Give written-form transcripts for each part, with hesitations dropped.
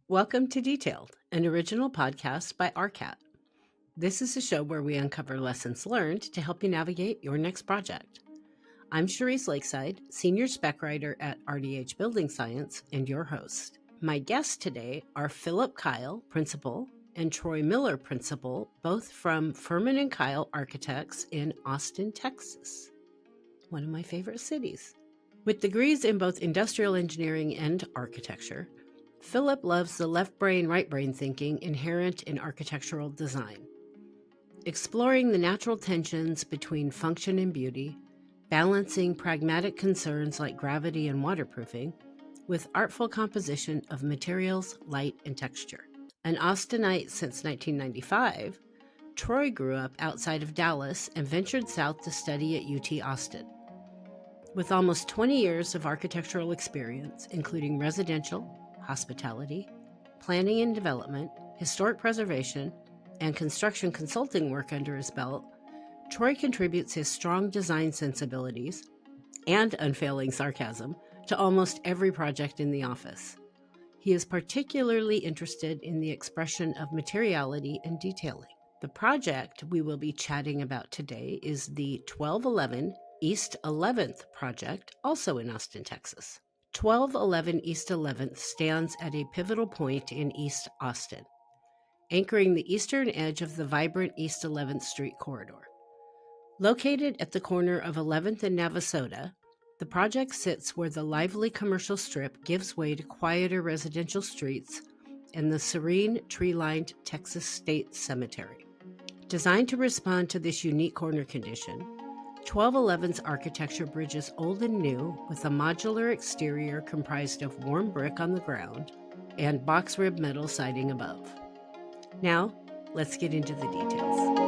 Welcome to Detailed, an original podcast by RCAT. This is a show where we uncover lessons learned to help you navigate your next project. I'm Cherise Lakeside, Senior Spec Writer at RDH Building Science, and your host. My guests today are Philip Keil, Principal, and Troy Miller, Principal, both from Furman Keil Architects in Austin, Texas, one of my favorite cities. With degrees in both industrial engineering and architecture, Philip loves the left brain, right brain thinking inherent in architectural design. Exploring the natural tensions between function and beauty, balancing pragmatic concerns like gravity and waterproofing with artful composition of materials, light, and texture. An Austinite since 1995, Troy grew up outside of Dallas and ventured south to study at UT Austin. With almost 20 years of architectural experience, including residential, hospitality, planning and development, historic preservation, and construction consulting work under his belt, Troy contributes his strong design sensibilities and unfailing sarcasm to almost every project in the office. He is particularly interested in the expression of materiality and detailing. The project we will be chatting about today is the 1211 East 11th project, also in Austin, Texas. 1211 East 11th stands at a pivotal point in East Austin, anchoring the eastern edge of the vibrant East 11th Street corridor. Located at the corner of 11th and Navasota, the project sits where the lively commercial strip gives way to quieter residential streets and the serene, tree-lined Texas State Cemetery. Designed to respond to this unique corner condition, 1211's architecture bridges old and new with a modular exterior comprised of warm brick on the ground and box rib metal siding above. Now, let's get into the details.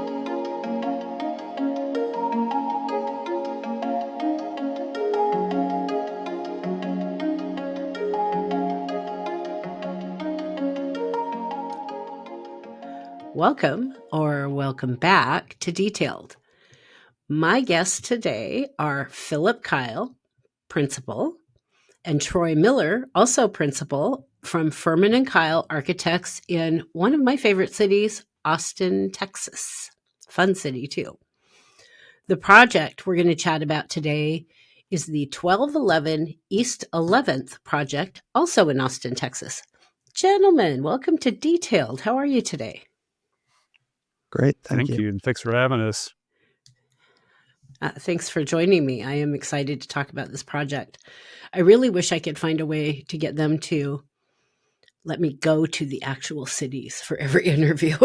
Welcome back to Detailed. My guests today are Philip Keil, Principal, and Troy Miller, also Principal, from Furman Keil Architects in one of my favorite cities, Austin, Texas. Fun city, too. The project we're going to chat about today is the 1211 East 11th project, also in Austin, Texas. Gentlemen, welcome to Detailed. How are you today? Great, thank you. And thanks for having us. Thanks for joining me. I am excited to talk about this project. I really wish I could find a way to get them to let me go to the actual cities for every interview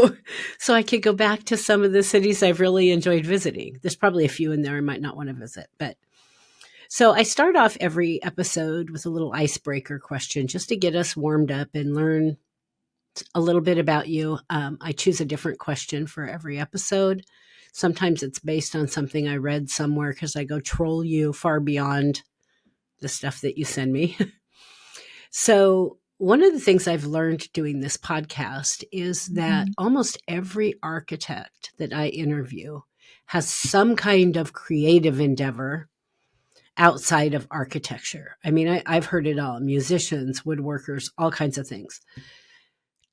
so I could go back to some of the cities I've really enjoyed visiting. There's probably a few in there I might not want to visit. So I start off every episode with a little icebreaker question just to get us warmed up and learn a little bit about you. I choose a different question for every episode. Sometimes it's based on something I read somewhere because I go troll you far beyond the stuff that you send me. So one of the things I've learned doing this podcast is that almost every architect that I interview has some kind of creative endeavor outside of architecture. I mean, I've heard it all: musicians, woodworkers, all kinds of things.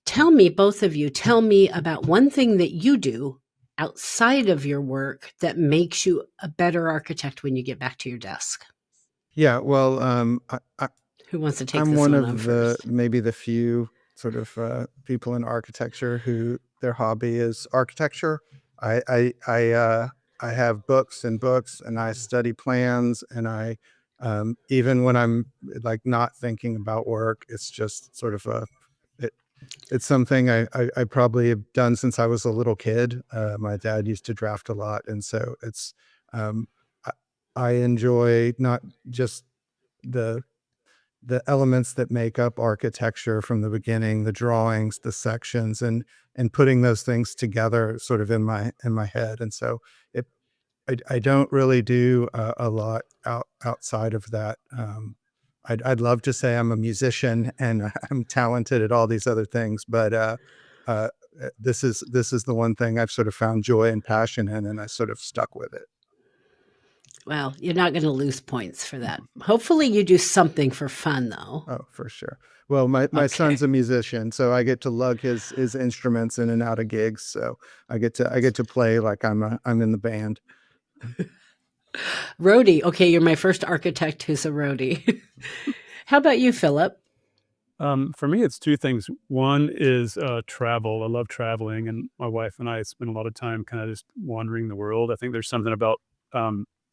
Tell me, both of you, tell me about one thing that you do outside of your work that makes you a better architect when you get back to your desk. Yeah, well, Who wants to take I'm this one on of first? maybe the few sort of people in architecture who their hobby is architecture. I have books and books, and I study plans, and I even when I'm like not thinking about work, it's just sort of it's something I probably have done since I was a little kid. My dad used to draft a lot, and so it's I enjoy not just the elements that make up architecture from the beginning, the drawings, the sections, and putting those things together sort of in my head. And so I don't really do a lot outside of that. I'd love to say I'm a musician and I'm talented at all these other things, but this is the one thing I've sort of found joy and passion in, and I sort of stuck with it. Well, you're not going to lose points for that. Hopefully you do something for fun, though. Oh, for sure. Well, my Okay. son's a musician, so I get to lug his instruments in and out of gigs. So I get to play like I'm in the band. Roadie. Okay, you're my first architect who's a roadie. How about you, Philip? For me, it's two things. One is travel. I love traveling, and my wife and I spend a lot of time kind of just wandering the world. I think there's something about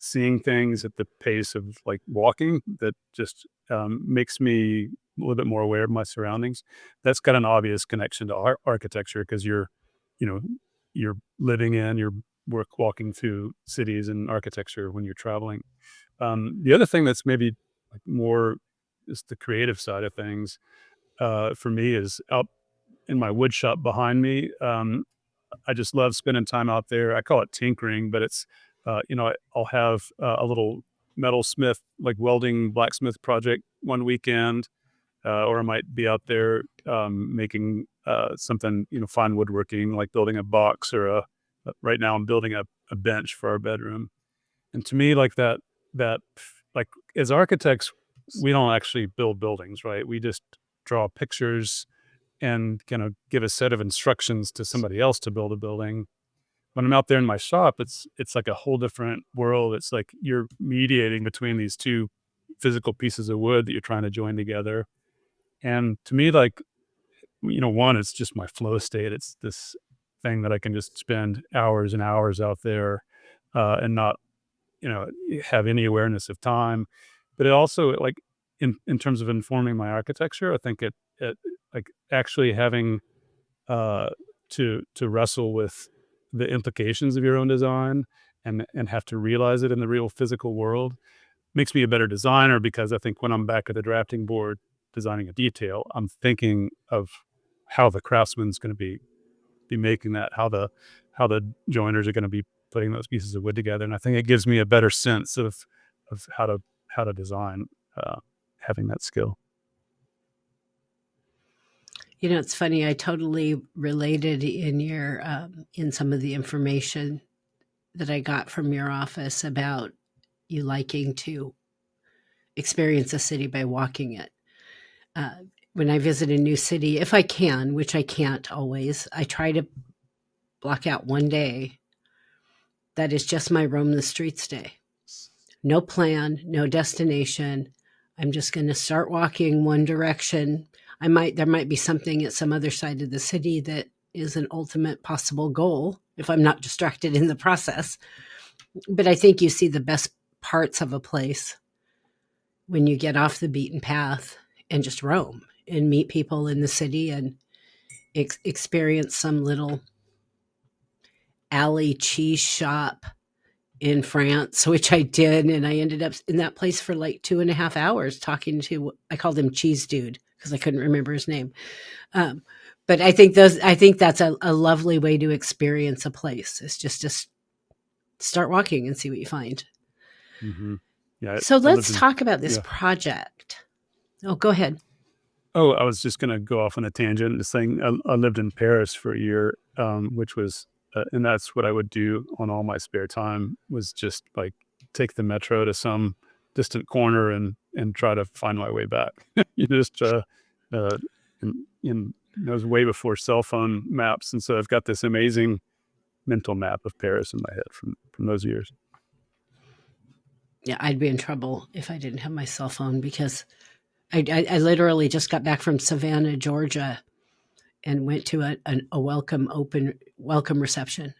seeing things at the pace of like walking that just makes me a little bit more aware of my surroundings. That's got an obvious connection to architecture because you know, you're living in, you're walking through cities and architecture when you're traveling. The other thing that's maybe like more is the creative side of things for me is out in my wood shop behind me. I just love spending time out there. I call it tinkering, but it's, I'll have a little metalsmith, like welding blacksmith project one weekend, or I might be out there making something, fine woodworking, like building a box or right now I'm building a bench for our bedroom. And to me, that, like as architects, we don't actually build buildings, right? We just draw pictures and kind of give a set of instructions to somebody else to build a building. When I'm out there in my shop, it's like a whole different world. It's like you're mediating between these two physical pieces of wood that you're trying to join together. And to me, like, one, it's just my flow state. It's this thing that I can just spend hours and hours out there and not, have any awareness of time. But it also, like, in terms of informing my architecture, I think it like actually having to wrestle with the implications of your own design and have to realize it in the real physical world makes me a better designer, because I think when I'm back at the drafting board designing a detail, I'm thinking of how the craftsman's going to be making that, how the joiners are going to be putting those pieces of wood together, and I think it gives me a better sense of how to design, having that skill. It's funny. I totally related in some of the information that I got from your office about you liking to experience a city by walking it. When I visit a new city, if I can, which I can't always, I try to block out one day that is just my roam the streets day. No plan, no destination. I'm just going to start walking one direction. There might be something at some other side of the city that is an ultimate possible goal if I'm not distracted in the process. But I think you see the best parts of a place when you get off the beaten path and just roam and meet people in the city and experience some little alley cheese shop in France, which I did. And I ended up in that place for like 2.5 hours talking to, I called him Cheese Dude because I couldn't remember his name. But I think that's a lovely way to experience a place. It's just to start walking and see what you find. Mm-hmm. Yeah. So let's talk about this project. Oh, go ahead. Oh, I was just going to go off on a tangent and saying I lived in Paris for a year, which was, and that's what I would do on all my spare time, was just like take the metro to some distant corner and try to find my way back. You just, it was way before cell phone maps. And so I've got this amazing mental map of Paris in my head from those years. Yeah, I'd be in trouble if I didn't have my cell phone, because I literally just got back from Savannah, Georgia, and went to a welcome reception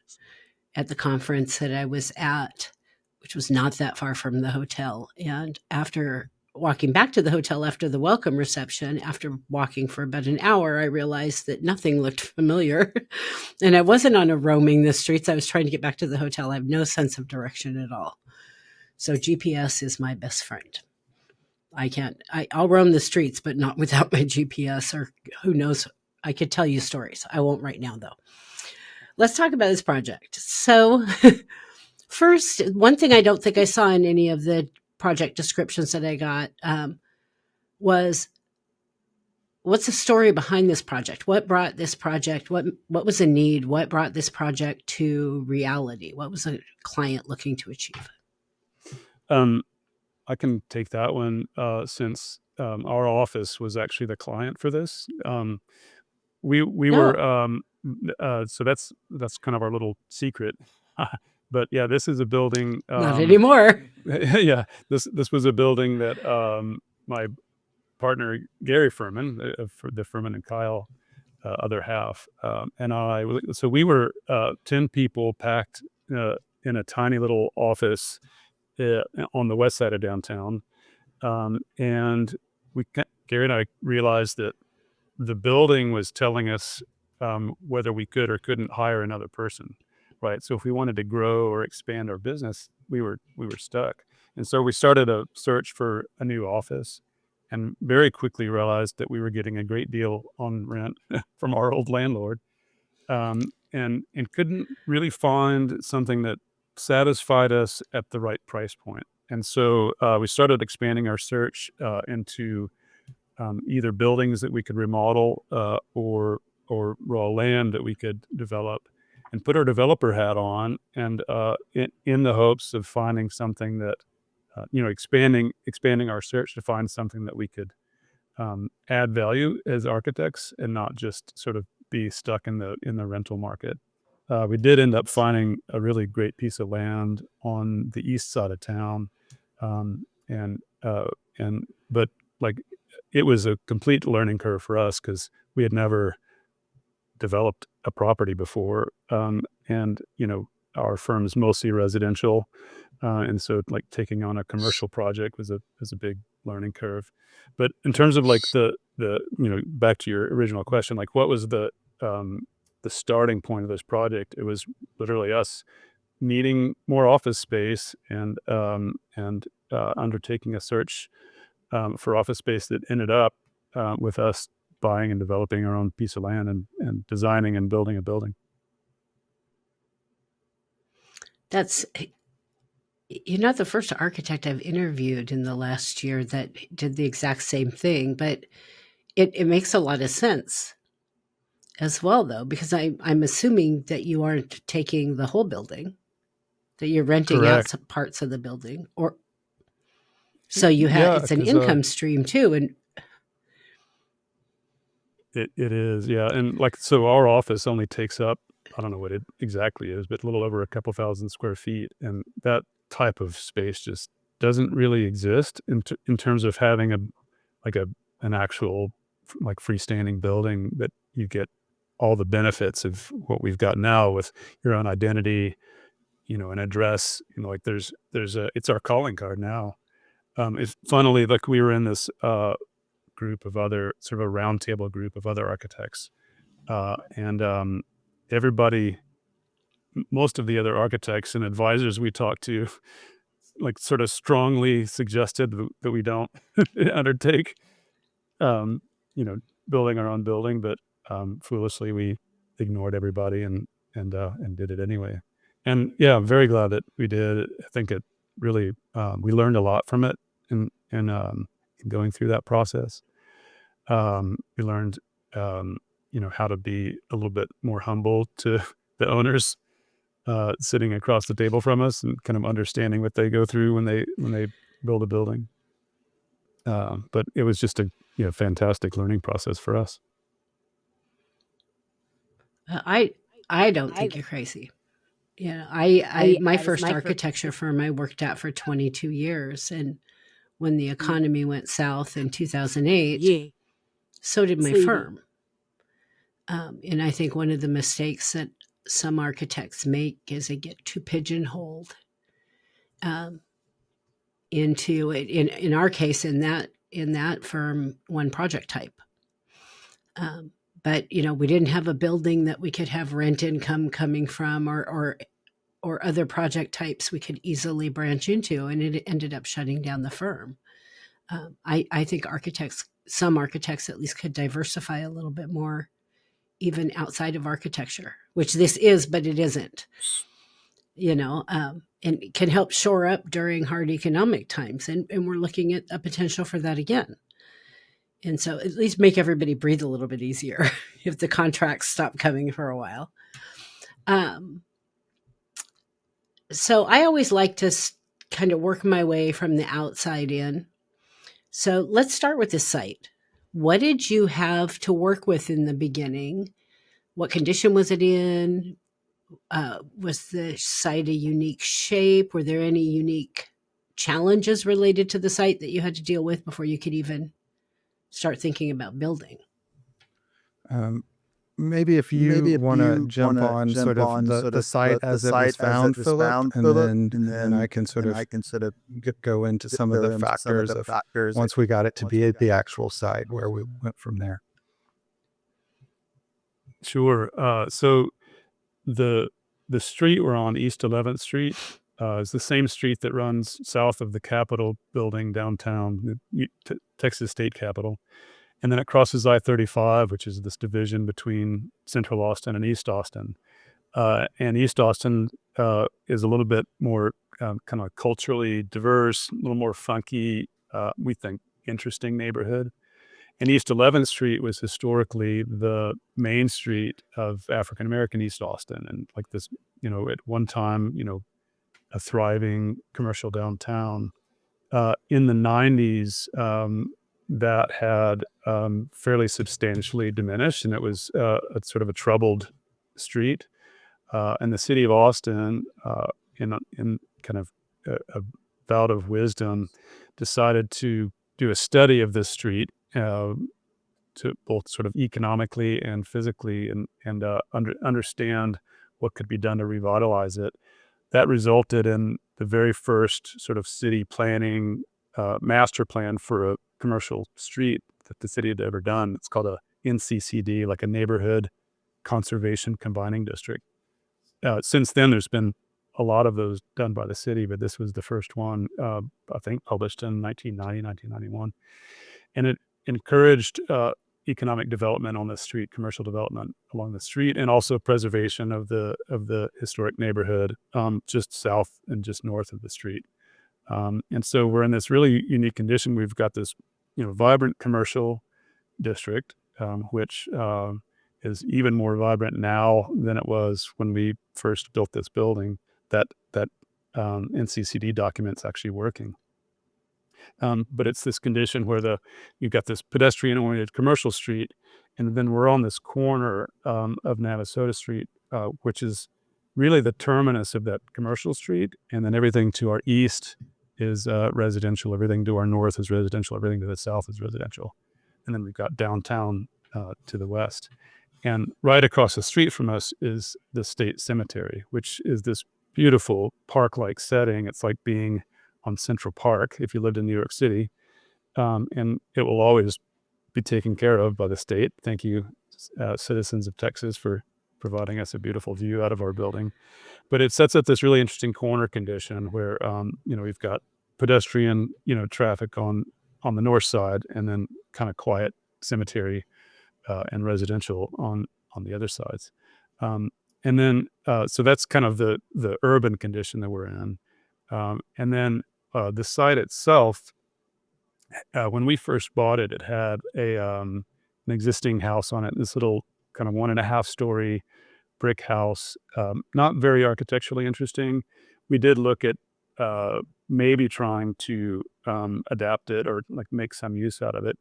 at the conference that I was at, which was not that far from the hotel. And after walking back to the hotel after the welcome reception, after walking for about an hour, I realized that nothing looked familiar. And I wasn't on a roaming the streets. I was trying to get back to the hotel. I have no sense of direction at all. So GPS is my best friend. I'll roam the streets, but not without my GPS, or who knows. I could tell you stories. I won't right now, though. Let's talk about this project. So first, one thing I don't think I saw in any of the project descriptions that I got was, what's the story behind this project? What brought this project? What was a need? What brought this project to reality? What was a client looking to achieve? I can take that one, since our office was actually the client for this. We were No, so that's kind of our little secret. But yeah, this is a building. not anymore. Yeah, this was a building that my partner Gary Furman, for the Furman and Keil other half, and I. So we were 10 people packed in a tiny little office on the west side of downtown, and Gary and I realized that the building was telling us whether we could or couldn't hire another person, right? So if we wanted to grow or expand our business, we were stuck, and so we started a search for a new office, and very quickly realized that we were getting a great deal on rent from our old landlord, and couldn't really find something that satisfied us at the right price point. And so we started expanding our search into either buildings that we could remodel or raw land that we could develop, and put our developer hat on, and in the hopes of finding something that expanding our search to find something that we could add value as architects and not just sort of be stuck in the rental market. We did end up finding a really great piece of land on the east side of town, um, and but like it was a complete learning curve for us because we had never developed a property before, and our firm is mostly residential, and so like taking on a commercial project was a big learning curve. But in terms of like the back to your original question, like what was the starting point of this project? It was literally us needing more office space, and undertaking a search for office space that ended up with us buying and developing our own piece of land, and designing and building a building. That's You're not the first architect I've interviewed in the last year that did the exact same thing, but it makes a lot of sense as well, though, because I'm assuming that you aren't taking the whole building, that you're renting out Correct. some parts of the building, or so you have Yeah, it's an because income stream too. And it is, yeah, and like so our office only takes up, I don't know what it exactly is, but a little over a couple thousand square feet, and that type of space just doesn't really exist in terms of having like a an actual like freestanding building that you get all the benefits of what we've got now with your own identity, an address, like there's a it's our calling card now. It's funnily like we were in this group of other sort of a roundtable group of other architects, and everybody, most of the other architects and advisors we talked to, like sort of strongly suggested that we don't undertake, um, you know, building our own building, but foolishly we ignored everybody and did it anyway. And yeah, I'm very glad that we did. I think it really we learned a lot from it in going through that process. We learned, how to be a little bit more humble to the owners sitting across the table from us, and kind of understanding what they go through when they build a building. But it was just a fantastic learning process for us. I don't think you're crazy. I my first architecture firm I worked at for 22 years, and when the economy went south in 2008, so did my firm. And I think one of the mistakes that some architects make is they get too pigeonholed um, into it. In our case, in that firm, one project type. But we didn't have a building that we could have rent income coming from, or other project types we could easily branch into, and it ended up shutting down the firm. I think some architects at least could diversify a little bit more, even outside of architecture, which this is, but it isn't, and it can help shore up during hard economic times. And we're looking at a potential for that again. And so at least make everybody breathe a little bit easier if the contracts stop coming for a while. So I always like to kind of work my way from the outside in. So let's start with the site. What did you have to work with in the beginning? What condition was it in? Was the site a unique shape? Were there any unique challenges related to the site that you had to deal with before you could even start thinking about building? Maybe if you want to jump on sort of the site as it was found, Philip, and then I can sort of go into some of the factors of once we got it to be at the actual site where we went from there. Sure. So the street we're on, East 11th Street, is the same street that runs south of the Capitol building downtown, the Texas State Capitol. And then it crosses I-35, which is this division between Central Austin and East Austin. And East Austin is a little bit more kind of culturally diverse, a little more funky, we think, interesting neighborhood. And East 11th Street was historically the main street of African-American East Austin. And like this, at one time, a thriving commercial downtown. In the 90s, that had fairly substantially diminished, and it was a sort of a troubled street. And the city of Austin, in kind of a bout of wisdom, decided to do a study of this street to both sort of economically and physically and understand what could be done to revitalize it. That resulted in the very first sort of city planning master plan for a commercial street that the city had ever done. It's called a NCCD, like a neighborhood conservation combining district. Since then, there's been a lot of those done by the city, but this was the first one, I think, published in 1990, 1991. And it encouraged economic development on the street, commercial development along the street, and also preservation of the historic neighborhood just south and just north of the street. And so we're in this really unique condition. We've got this, vibrant commercial district, which is even more vibrant now than it was when we first built this building. That NCCD document's actually working. But it's this condition where you've got this pedestrian-oriented commercial street, and then we're on this corner of Navasota Street, which is really the terminus of that commercial street, and then everything to our east is residential, everything to our north is residential, everything to the south is residential. And then we've got downtown to the west. And right across the street from us is the State Cemetery, which is this beautiful park-like setting. It's like being on Central Park if you lived in New York City. And it will always be taken care of by the state. Thank you, citizens of Texas, for providing us a beautiful view out of our building. But it sets up this really interesting corner condition where, we've got pedestrian, traffic on the north side, and then kind of quiet cemetery and residential on the other sides. And then, so that's kind of the urban condition that we're in. And then the site itself, when we first bought it, it had an existing house on it, this little kind of 1.5 story brick house, not very architecturally interesting. We did look at maybe trying to adapt it or like make some use out of it,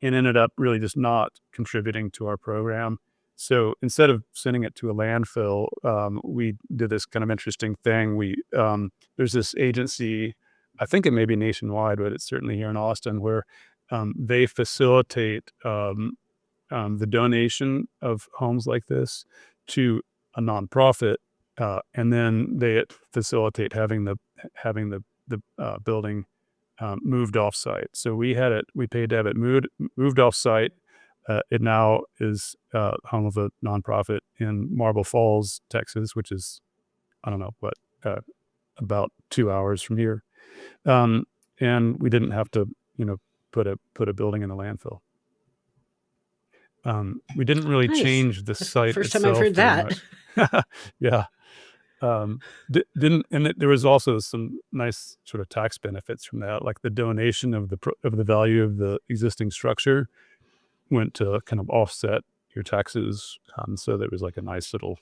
and ended up really just not contributing to our program. So instead of sending it to a landfill, we did this kind of interesting thing. There's this agency, I think it may be nationwide, but it's certainly here in Austin, where they facilitate the donation of homes like this to a nonprofit, and then they facilitate having the building moved off site. So we paid to have it moved off site. It now is home of a nonprofit in Marble Falls, Texas, which is, I don't know what, about 2 hours from here. And we didn't have to, put a building in the landfill. We didn't really Nice. change the site. First time I've heard that. Yeah. There was also some nice sort of tax benefits from that, like the donation of the value of the existing structure went to kind of offset your taxes. So there was like a nice little,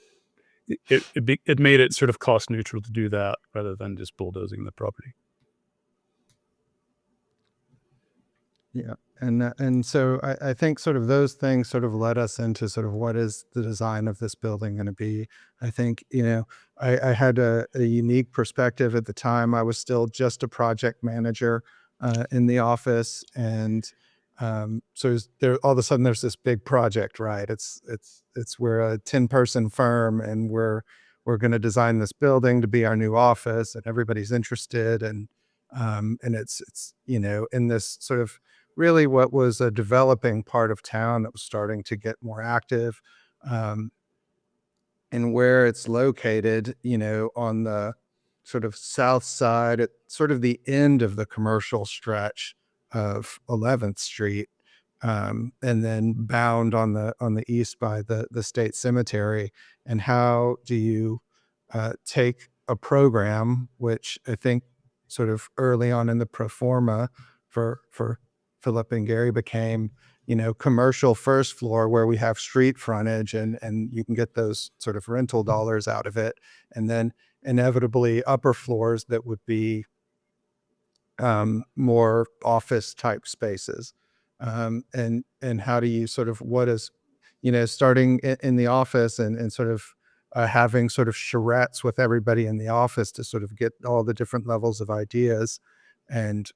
it made it sort of cost neutral to do that rather than just bulldozing the property. Yeah. And so I think sort of those things sort of led us into sort of what is the design of this building going to be. I think, I had a unique perspective at the time. I was still just a project manager in the office. And there all of a sudden there's this big project, right? It's we're a 10-person firm, and we're going to design this building to be our new office, and everybody's interested. And it's in this sort of really what was a developing part of town that was starting to get more active. Um, and where it's located, on the sort of south side, at sort of the end of the commercial stretch of 11th Street, and then bound on the east by the state cemetery. And how do you take a program, which I think sort of early on in the pro forma for Philip and Gary became, commercial first floor, where we have street frontage, and you can get those sort of rental dollars out of it. And then inevitably upper floors that would be more office type spaces. And how do you sort of, what is, starting in the office, and sort of having sort of charrettes with everybody in the office to sort of get all the different levels of ideas, and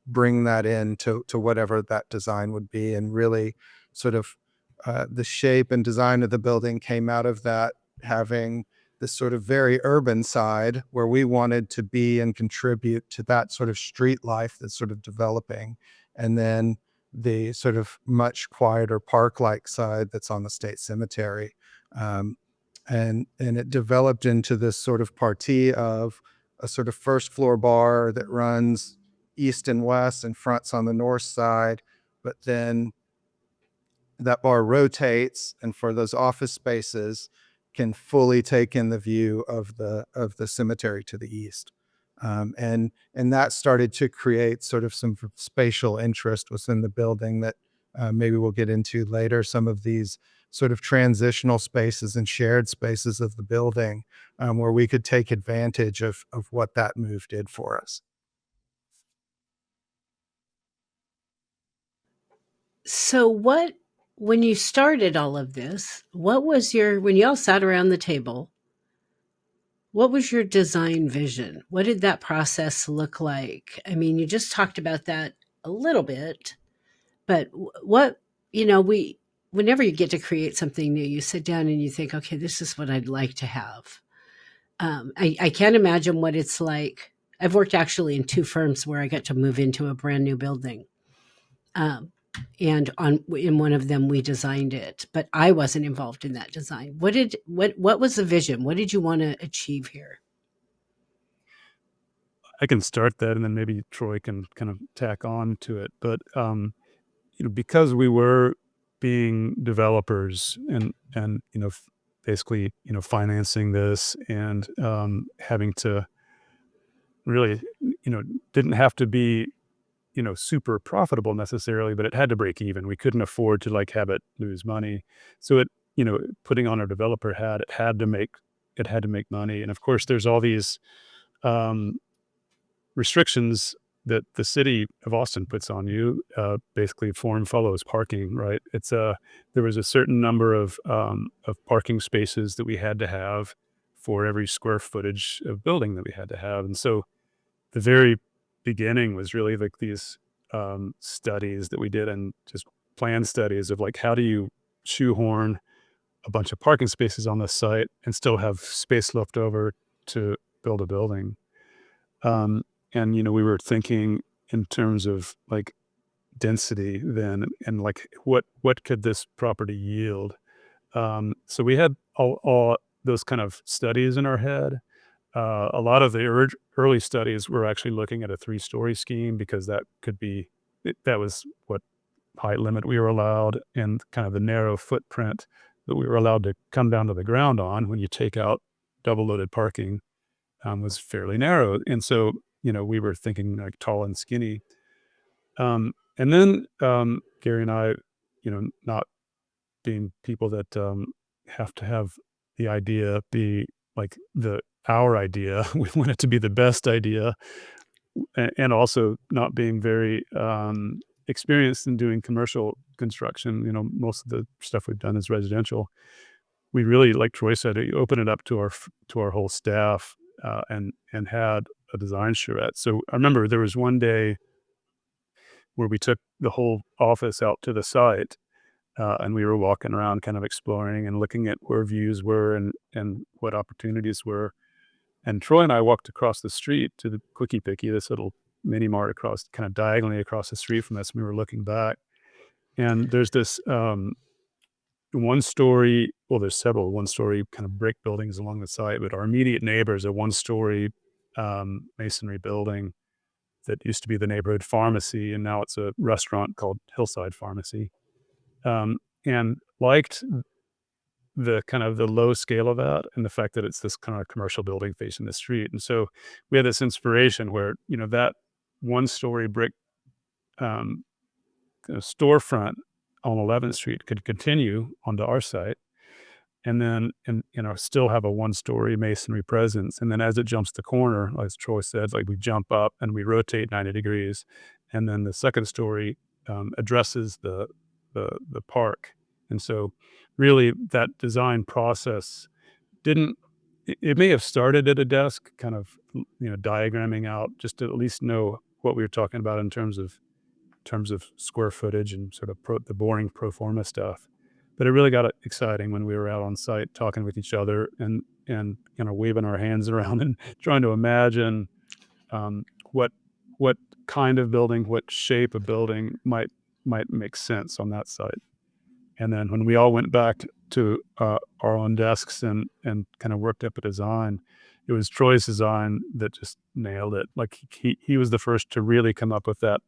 bring that in to whatever that design would be. And really sort of the shape and design of the building came out of that, having this sort of very urban side where we wanted to be and contribute to that sort of street life that's sort of developing. And then the sort of much quieter park-like side that's on the state cemetery. And it developed into this sort of partie of a sort of first floor bar that runs east and west and fronts on the north side. But then that bar rotates, and for those office spaces can fully take in the view of the cemetery to the east. And that started to create sort of some spatial interest within the building that maybe we'll get into later. Some of these sort of transitional spaces and shared spaces of the building, where we could take advantage of what that move did for us. So when you started all of this, when you all sat around the table, what was your design vision? What did that process look like? I mean, you just talked about that a little bit, but whenever you get to create something new, you sit down and you think, okay, this is what I'd like to have. I can't imagine what it's like. I've worked actually in 2 firms where I got to move into a brand new building. Um, and in one of them we designed it, but I wasn't involved in that design. What was the vision? What did you want to achieve here? I can start that, and then maybe Troy can kind of tack on to it. But because we were being developers, and basically financing this, and having to really didn't have to be super profitable necessarily, but it had to break even. We couldn't afford to like have it lose money. So putting on our developer hat, it had to make money. And of course there's all these um, restrictions that the city of Austin puts on you. Basically form follows parking, right? There was a certain number of parking spaces that we had to have for every square footage of building that we had to have. And so the very beginning was really like these studies that we did, and just plan studies of like, how do you shoehorn a bunch of parking spaces on this site and still have space left over to build a building. And we were thinking in terms of like density then, and like what could this property yield. So we had all those kind of studies in our head. A lot of the early studies were actually looking at a 3-story scheme, because that was what height limit we were allowed, and kind of the narrow footprint that we were allowed to come down to the ground on when you take out double loaded parking, was fairly narrow. And so, we were thinking like tall and skinny. And then Gary and I, not being people that have to have the idea be like our idea. We want it to be the best idea, and also not being very experienced in doing commercial construction. Most of the stuff we've done is residential. We really, like Troy said, open it up to our whole staff, and had a design charrette. So I remember there was one day where we took the whole office out to the site, and we were walking around, kind of exploring and looking at where views were and what opportunities were. And Troy and I walked across the street to the Quickie Picky, this little mini mart kind of diagonally across the street from us. And we were looking back, and there's this one-story, well, there's several one-story kind of brick buildings along the site, but our immediate neighbor is a one-story masonry building that used to be the neighborhood pharmacy, and now it's a restaurant called Hillside Pharmacy. And liked the kind of the low scale of that, and the fact that it's this kind of commercial building facing the street. And so we had this inspiration where, that one-story brick kind of storefront on 11th Street could continue onto our site, and then still have a one-story masonry presence. And then as it jumps the corner, as Troy said, like we jump up and we rotate 90 degrees, and then the second story addresses the park. And so really that design process it may have started at a desk, kind of diagramming out just to at least know what we were talking about in terms of square footage and sort of the boring pro forma stuff. But it really got exciting when we were out on site talking with each other and waving our hands around and trying to imagine what kind of building, what shape of building might make sense on that site. And then when we all went back to our own desks and kind of worked up a design, it was Troy's design that just nailed it. Like he was the first to really come up with that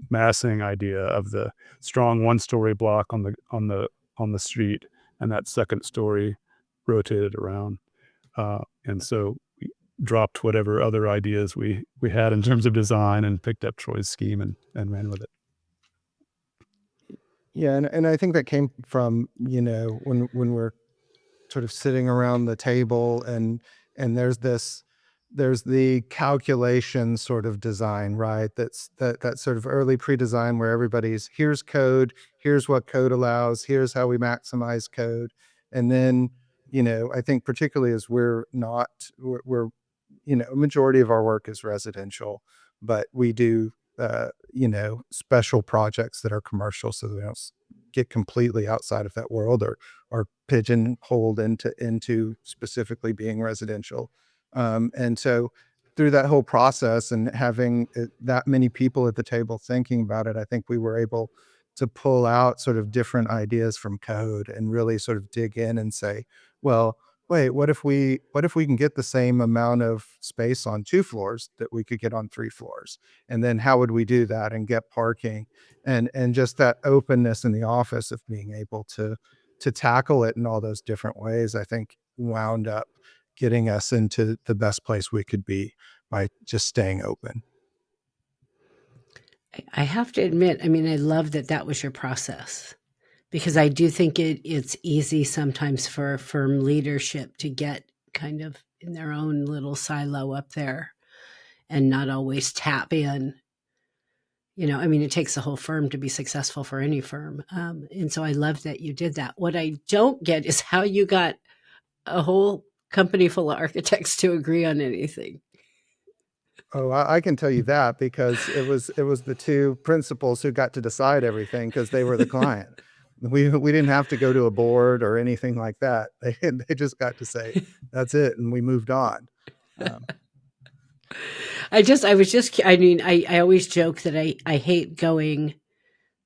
massing idea of the strong one-story block on the street, and that second story rotated around. And so we dropped whatever other ideas we had in terms of design and picked up Troy's scheme and ran with it. Yeah, and I think that came from, when we're sort of sitting around the table and there's the calculation sort of design, right? That sort of early pre-design where everybody's, here's code, here's what code allows, here's how we maximize code. And then, I think particularly as we're a majority of our work is residential, but we do special projects that are commercial, so they don't get completely outside of that world or pigeonholed into specifically being residential. And so through that whole process and having that many people at the table thinking about it, I think we were able to pull out sort of different ideas from code and really sort of dig in and say, well, wait, what if we can get the same amount of space on 2 floors that we could get on 3 floors? And then how would we do that and get parking and just that openness in the office of being able to tackle it in all those different ways, I think wound up getting us into the best place we could be by just staying open. I have to admit, I love that was your process, because I do think it's easy sometimes for firm leadership to get kind of in their own little silo up there and not always tap in. It takes a whole firm to be successful for any firm. And so I love that you did that. What I don't get is how you got a whole company full of architects to agree on anything. Oh, I can tell you that because it was the 2 principals who got to decide everything because they were the client. We didn't have to go to a board or anything like that. They just got to say, that's it. And we moved on. I always joke that I hate going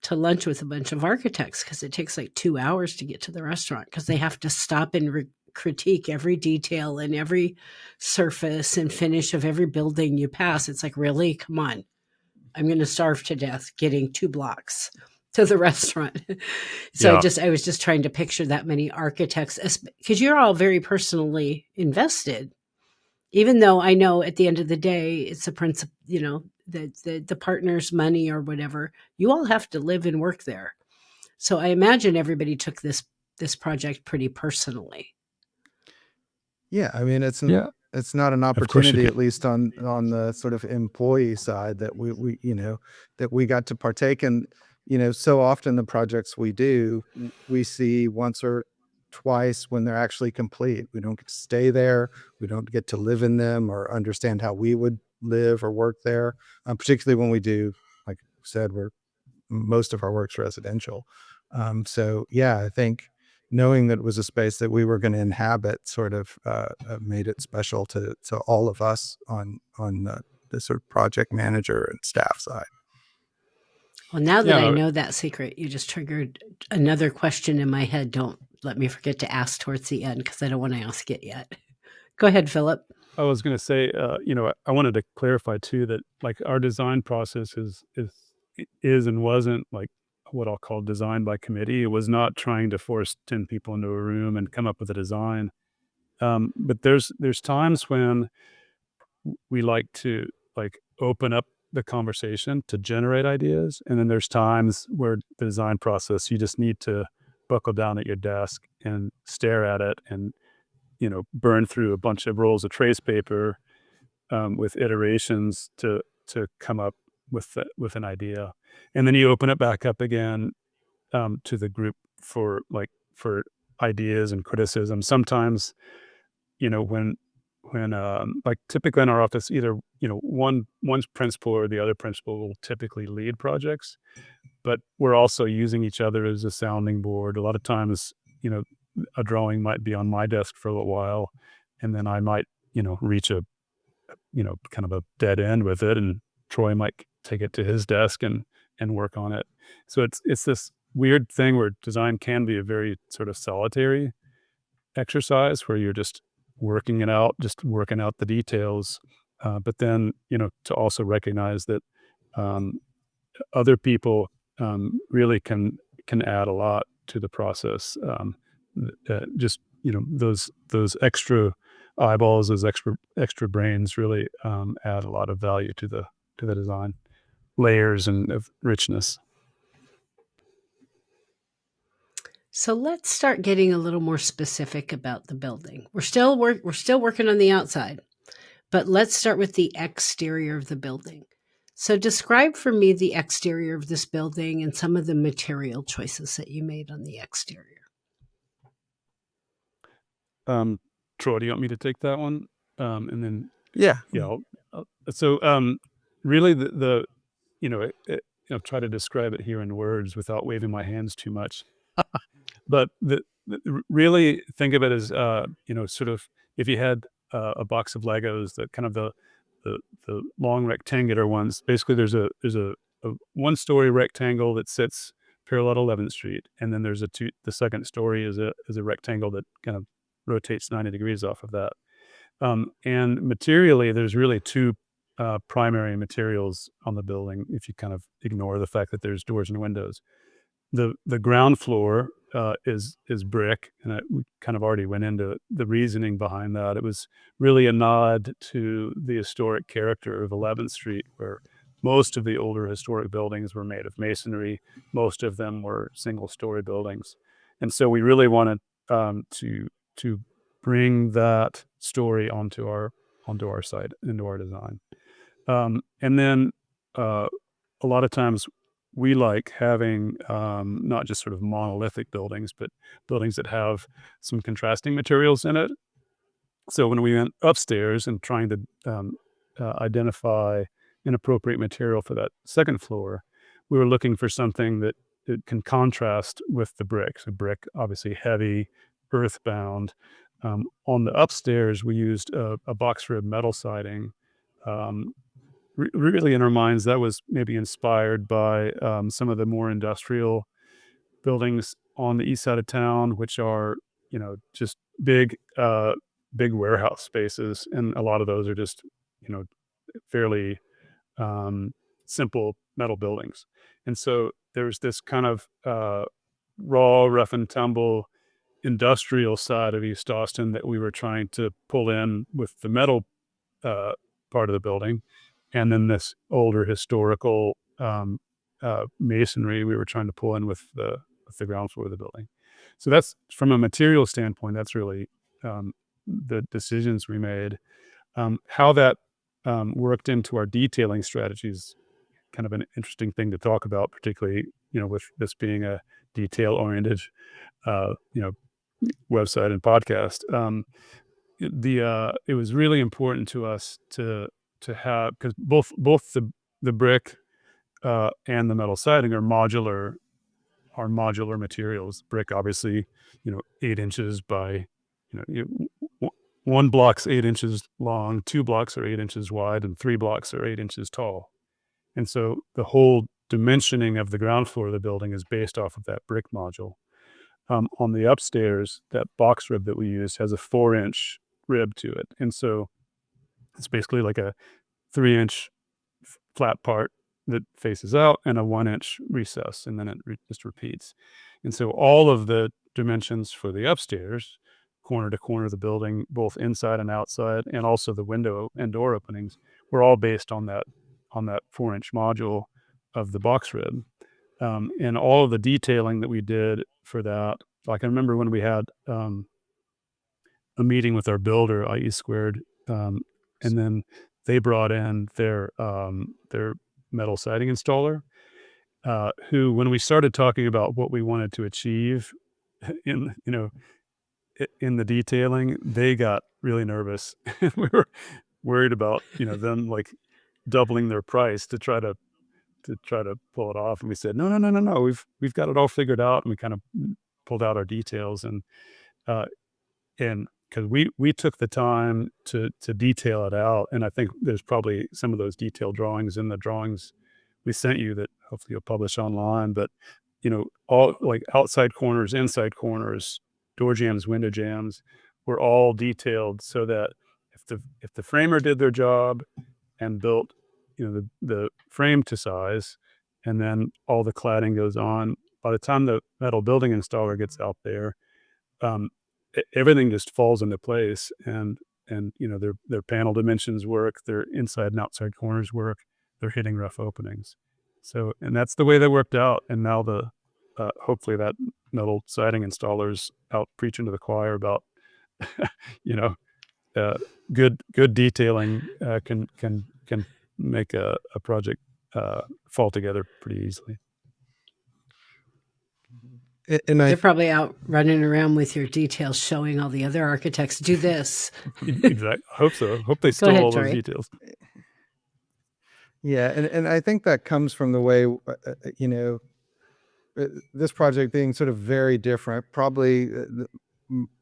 to lunch with a bunch of architects because it takes like 2 hours to get to the restaurant because they have to stop and critique every detail and every surface and finish of every building you pass. It's like, really? Come on. I'm going to starve to death getting 2 blocks to the restaurant. So Yeah. I was just trying to picture that many architects, because you're all very personally invested, even though I know at the end of the day, it's a principle, the partner's money or whatever, you all have to live and work there. So I imagine everybody took this project pretty personally. Yeah. It's it's not an Of course you opportunity, can. at least on the sort of employee side, that we that we got to partake in. So often the projects we do, we see once or twice when they're actually complete. We don't get to stay there. We don't get to live in them or understand how we would live or work there. Particularly when we do, like I said, most of our work's residential. So yeah, I think knowing that it was a space that we were going to inhabit sort of made it special to all of us on the sort of project manager and staff side. Well, now that I Yeah, know that secret, you just triggered another question in my head. Don't let me forget to ask towards the end because I don't want to ask it yet. Go ahead, Philip. I was going to say, I wanted to clarify too that like our design process is and wasn't like what I'll call design by committee. It was not trying to force 10 people into a room and come up with a design. But there's times when we like to like open up the conversation to generate ideas, and then there's times where the design process you just need to buckle down at your desk and stare at it and burn through a bunch of rolls of trace paper with iterations to come up with an idea, and then you open it back up again to the group for ideas and criticism. Sometimes when like typically in our office, either one's principal or the other principal will typically lead projects, but we're also using each other as a sounding board. A lot of times, a drawing might be on my desk for a little while, and then I might reach a kind of a dead end with it, and Troy might take it to his desk and work on it. So it's this weird thing where design can be a very sort of solitary exercise where you're just working it out, just working out the details. But then, to also recognize that other people really can add a lot to the process. Just those extra eyeballs, those extra brains really add a lot of value to the design layers and of richness. So let's start getting a little more specific about the building. We're still working on the outside, but let's start with the exterior of the building. So describe for me the exterior of this building and some of the material choices that you made on the exterior. Troy, do you want me to take that one? And then Yeah. So really the try to describe it here in words without waving my hands too much. But really think of it as sort of if you had a box of Legos, that kind of the long rectangular ones. Basically, there's a one-story rectangle that sits parallel to 11th Street, and then there's the second story is a rectangle that kind of rotates 90 degrees off of that. And materially, there's really two primary materials on the building. If you kind of ignore the fact that there's doors and windows, the ground floor is brick, and we kind of already went into the reasoning behind that. It was really a nod to the historic character of 11th Street, where most of the older historic buildings were made of masonry. Most of them were single-story buildings, and so we really wanted to bring that story onto our site, into our design. And then a lot of times we like having not just sort of monolithic buildings, but buildings that have some contrasting materials in it. So when we went upstairs and trying to identify an appropriate material for that second floor, we were looking for something that can contrast with the brick. So brick, obviously heavy, earthbound. On the upstairs, we used a box rib metal siding. Really, in our minds, that was maybe inspired by some of the more industrial buildings on the east side of town, which are just big warehouse spaces, and a lot of those are just fairly simple metal buildings. And so there's this kind of raw, rough and tumble industrial side of East Austin that we were trying to pull in with the metal part of the building, and then this older historical masonry we were trying to pull in with the ground floor of the building. So that's, from a material standpoint, that's really the decisions we made. How that worked into our detailing strategies, kind of an interesting thing to talk about, particularly, with this being a detail-oriented, you know, website and podcast. It was really important to us to have, because both the brick and the metal siding are modular materials. Brick, obviously, 8 inches by, one block's 8 inches long, 2 blocks are 8 inches wide, and 3 blocks are 8 inches tall. And so the whole dimensioning of the ground floor of the building is based off of that brick module. On the upstairs, that box rib that we use has a 4-inch rib to it. And so it's basically like a 3-inch flat part that faces out and a 1-inch recess, and then it just repeats. And so all of the dimensions for the upstairs, corner to corner of the building, both inside and outside, and also the window and door openings, were all based on that 4-inch module of the box rib. And all of the detailing that we did for that, like I remember when we had a meeting with our builder, IE Squared, and then they brought in their metal siding installer, who, when we started talking about what we wanted to achieve in in the detailing, they got really nervous. We were worried about them like doubling their price to try to pull it off. And we said, no, no, no, no, no. We've got it all figured out. And we kind of pulled out our details, and because we took the time to detail it out. And I think there's probably some of those detailed drawings in the drawings we sent you that hopefully you'll publish online. But all like outside corners, inside corners, door jambs, window jambs were all detailed, so that if the framer did their job and built the frame to size, and then all the cladding goes on, by the time the metal building installer gets out there, everything just falls into place, and their panel dimensions work, their inside and outside corners work, they're hitting rough openings. So, and that's the way that worked out. And now hopefully that metal siding installer's out preaching to the choir about good detailing can make a project fall together pretty easily. And They're probably out running around with your details, showing all the other architects, do this. Exactly. Hope so. Hope they stole ahead, all those Troy. details. Yeah, and I think that comes from the way, this project being sort of very different, probably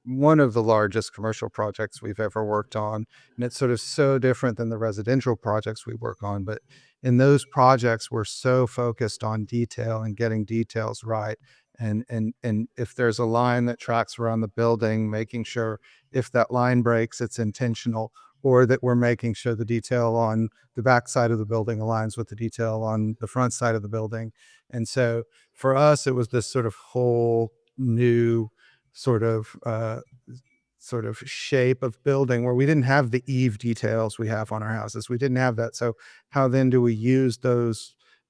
one of the largest commercial projects we've ever worked on. And it's sort of so different than the residential projects we work on. But in those projects, we're so focused on detail and getting details right. And if there's a line that tracks around the building, making sure if that line breaks, it's intentional, or that we're making sure the detail on the back side of the building aligns with the detail on the front side of the building. And so for us, it was this sort of whole new sort of shape of building where we didn't have the eave details we have on our houses. We didn't have that. So how then do we use the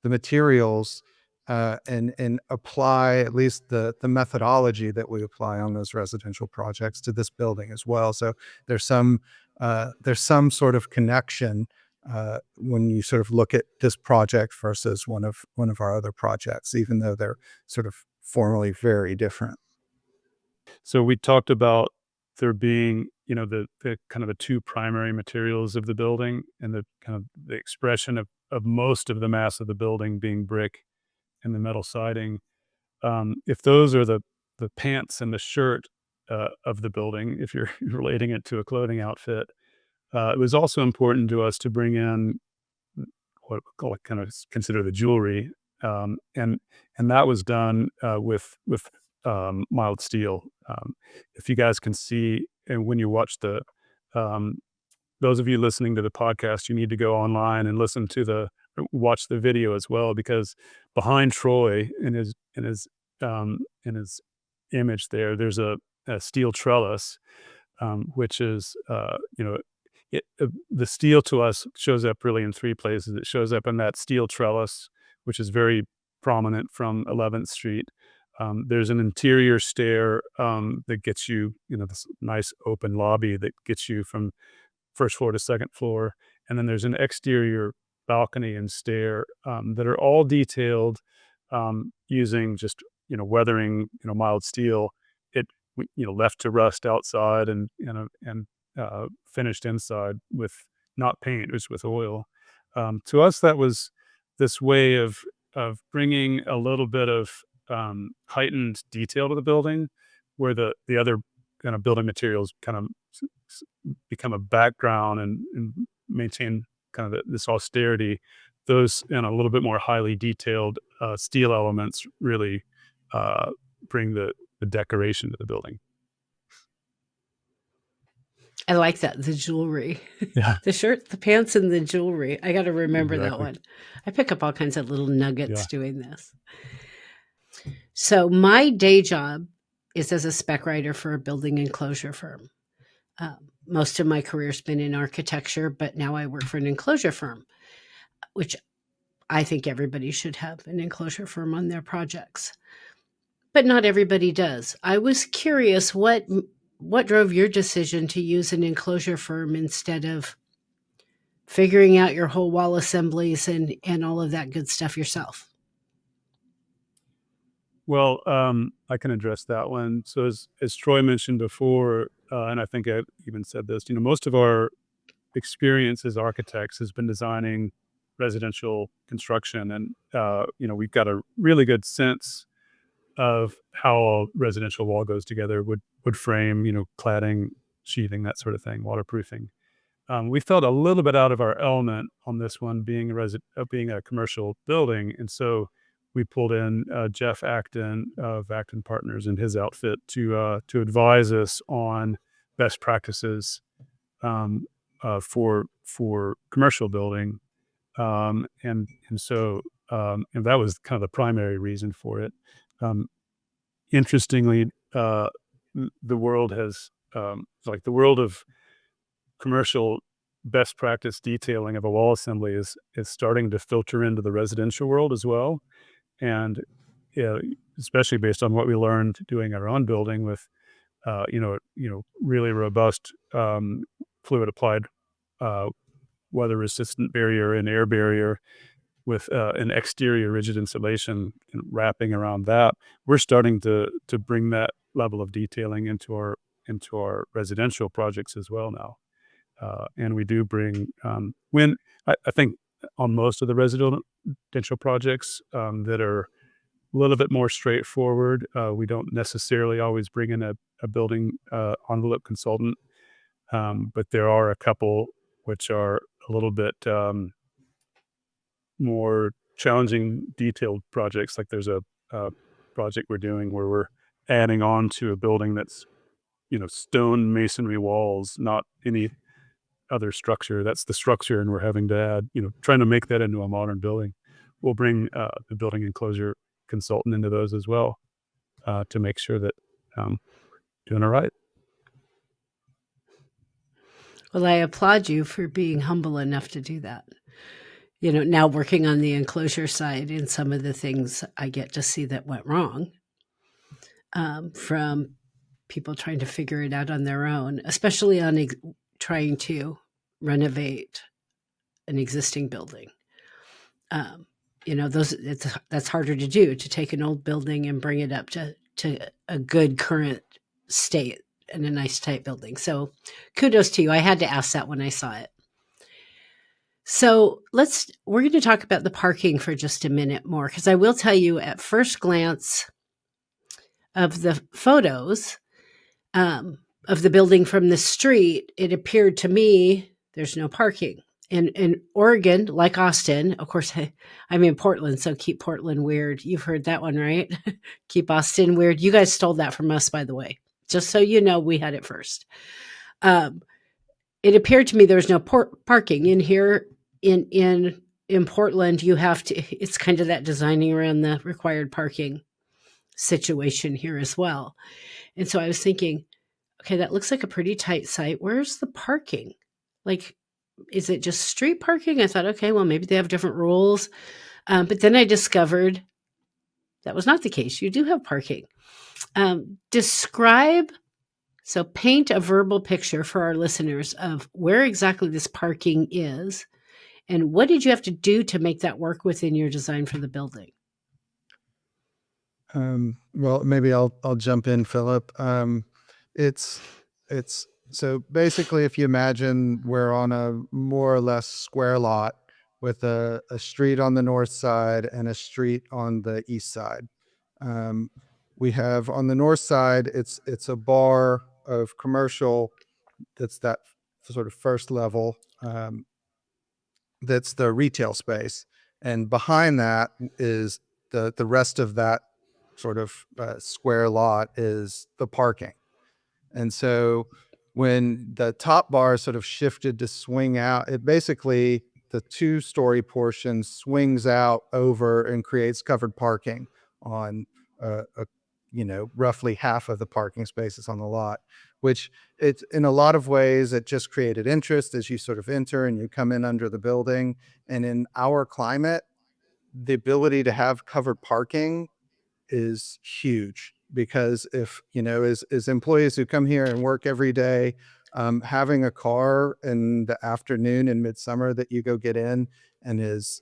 materials and apply at least the methodology that we apply on those residential projects to this building as well? So there's some sort of connection when you sort of look at this project versus one of our other projects, even though they're sort of formally very different. So we talked about there being, the kind of the two primary materials of the building, and the kind of the expression of most of the mass of the building being brick and the metal siding. If those are the pants and the shirt of the building, if you're relating it to a clothing outfit, it was also important to us to bring in what we call kind of consider the jewelry, and that was done with mild steel. If you guys can see, and when you watch those of you listening to the podcast, you need to go online and watch the video as well, because behind Troy in his image there's a steel trellis, which is the steel to us shows up really in three places. It shows up in that steel trellis, which is very prominent from 11th Street. There's an interior stair that gets you, this nice open lobby that gets you from first floor to second floor. And then there's an exterior balcony and stair that are all detailed using just, weathering, mild steel. It, left to rust outside and finished inside with not paint, it was with oil. To us, that was this way of bringing a little bit of heightened detail to the building, where the other kind of building materials kind of become a background and maintain kind of this austerity. Those and a little bit more highly detailed steel elements really bring the decoration to the building. I like that, the jewelry. Yeah. The shirt, the pants, and the jewelry. I got to remember that Exactly. one. I pick up all kinds of little nuggets Yeah. doing this. So my day job is as a spec writer for a building enclosure firm. Most of my career's been in architecture, but now I work for an enclosure firm, which I think everybody should have an enclosure firm on their projects. But not everybody does. I was curious what drove your decision to use an enclosure firm instead of figuring out your whole wall assemblies and all of that good stuff yourself? Well, I can address that one. So as Troy mentioned before, and I think I even said this, most of our experience as architects has been designing residential construction, and we've got a really good sense of how a residential wall goes together, wood frame, cladding, sheathing, that sort of thing, waterproofing. We felt a little bit out of our element on this one, being a commercial building, and so we pulled in Jeff Acton of Acton Partners and his outfit to advise us on best practices for commercial building, and that was kind of the primary reason for it. Interestingly, the world has the world of commercial best practice detailing of a wall assembly is starting to filter into the residential world as well. And especially based on what we learned doing our own building with really robust fluid applied weather resistant barrier and air barrier with an exterior rigid insulation and wrapping around that, we're starting to bring that level of detailing into our residential projects as well now. And we do bring I think on most of the residential projects that are a little bit more straightforward, we don't necessarily always bring in a building envelope consultant, but there are a couple which are a little bit more challenging, detailed projects. Like there's a project we're doing where we're adding on to a building that's stone masonry walls, not any other structure. That's the structure, and we're having to add, trying to make that into a modern building. We'll bring the building enclosure consultant into those as well to make sure that doing it right. Well, I applaud you for being humble enough to do that. Now working on the enclosure side, and some of the things I get to see that went wrong from people trying to figure it out on their own, especially on trying to renovate an existing building. That's harder to do, to take an old building and bring it up to a good current state and a nice tight building. So kudos to you. I had to ask that when I saw it. So we're going to talk about the parking for just a minute more, because I will tell you, at first glance of the photos of the building from the street, it appeared to me there's no parking. In Oregon, like Austin, of course, I'm in Portland, so keep Portland weird. You've heard that one, right? Keep Austin weird. You guys stole that from us, by the way. Just so you know, we had it first. It appeared to me there was no parking in here. In Portland, you have to. It's kind of that designing around the required parking situation here as well. And so I was thinking, okay, that looks like a pretty tight site. Where's the parking? Like, is it just street parking? I thought, okay, well, maybe they have different rules. But then I discovered that was not the case. You do have parking. Describe So paint a verbal picture for our listeners of where exactly this parking is, and what did you have to do to make that work within your design for the building? Well, maybe I'll jump in, Philip. It's it's so basically, if you imagine we're on a more or less square lot with a street on the north side and a street on the east side. Um, we have on the north side, it's a bar of commercial. That's that sort of first level. That's the retail space, and behind that is the rest of that sort of square lot is the parking. And so when the top bar sort of shifted to swing out, it basically, the two-story portion swings out over and creates covered parking on roughly half of the parking spaces on the lot, which it's in a lot of ways, it just created interest as you sort of enter and you come in under the building. And in our climate, the ability to have covered parking is huge, because if as employees who come here and work every day, having a car in the afternoon in midsummer that you go get in and is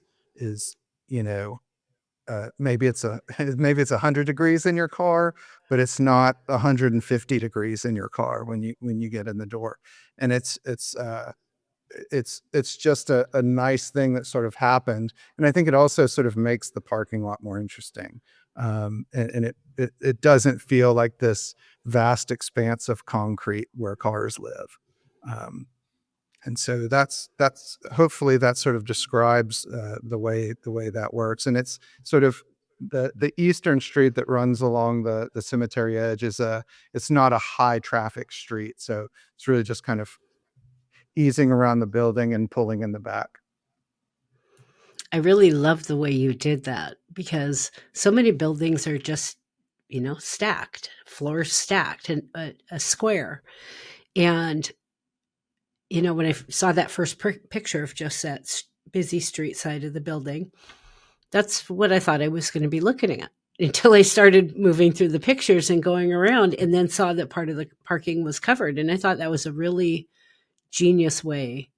you know maybe it's maybe it's 100 degrees in your car, but it's not 150 degrees in your car when you get in the door. And it's just a nice thing that sort of happened. And I think it also sort of makes the parking lot more interesting. And it doesn't feel like this vast expanse of concrete where cars live. And so that's hopefully that sort of describes the way that works. And it's sort of the eastern street that runs along the cemetery edge it's not a high traffic street, so it's really just kind of easing around the building and pulling in the back. I really love the way you did that, because so many buildings are just, stacked, floors stacked, and a square. And, when I saw that first picture of just that busy street side of the building, that's what I thought I was going to be looking at, until I started moving through the pictures and going around, and then saw that part of the parking was covered. And I thought that was a really genius way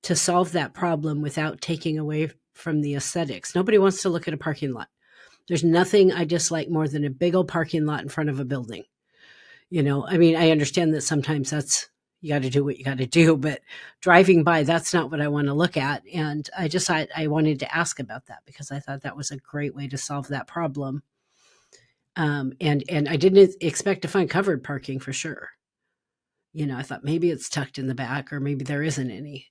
to solve that problem without taking away from the aesthetics. Nobody wants to look at a parking lot. There's nothing I dislike more than a big old parking lot in front of a building. I understand that sometimes you got to do what you got to do, but driving by, that's not what I want to look at. And I wanted to ask about that, because I thought that was a great way to solve that problem. And I didn't expect to find covered parking for sure. I thought maybe it's tucked in the back, or maybe there isn't any.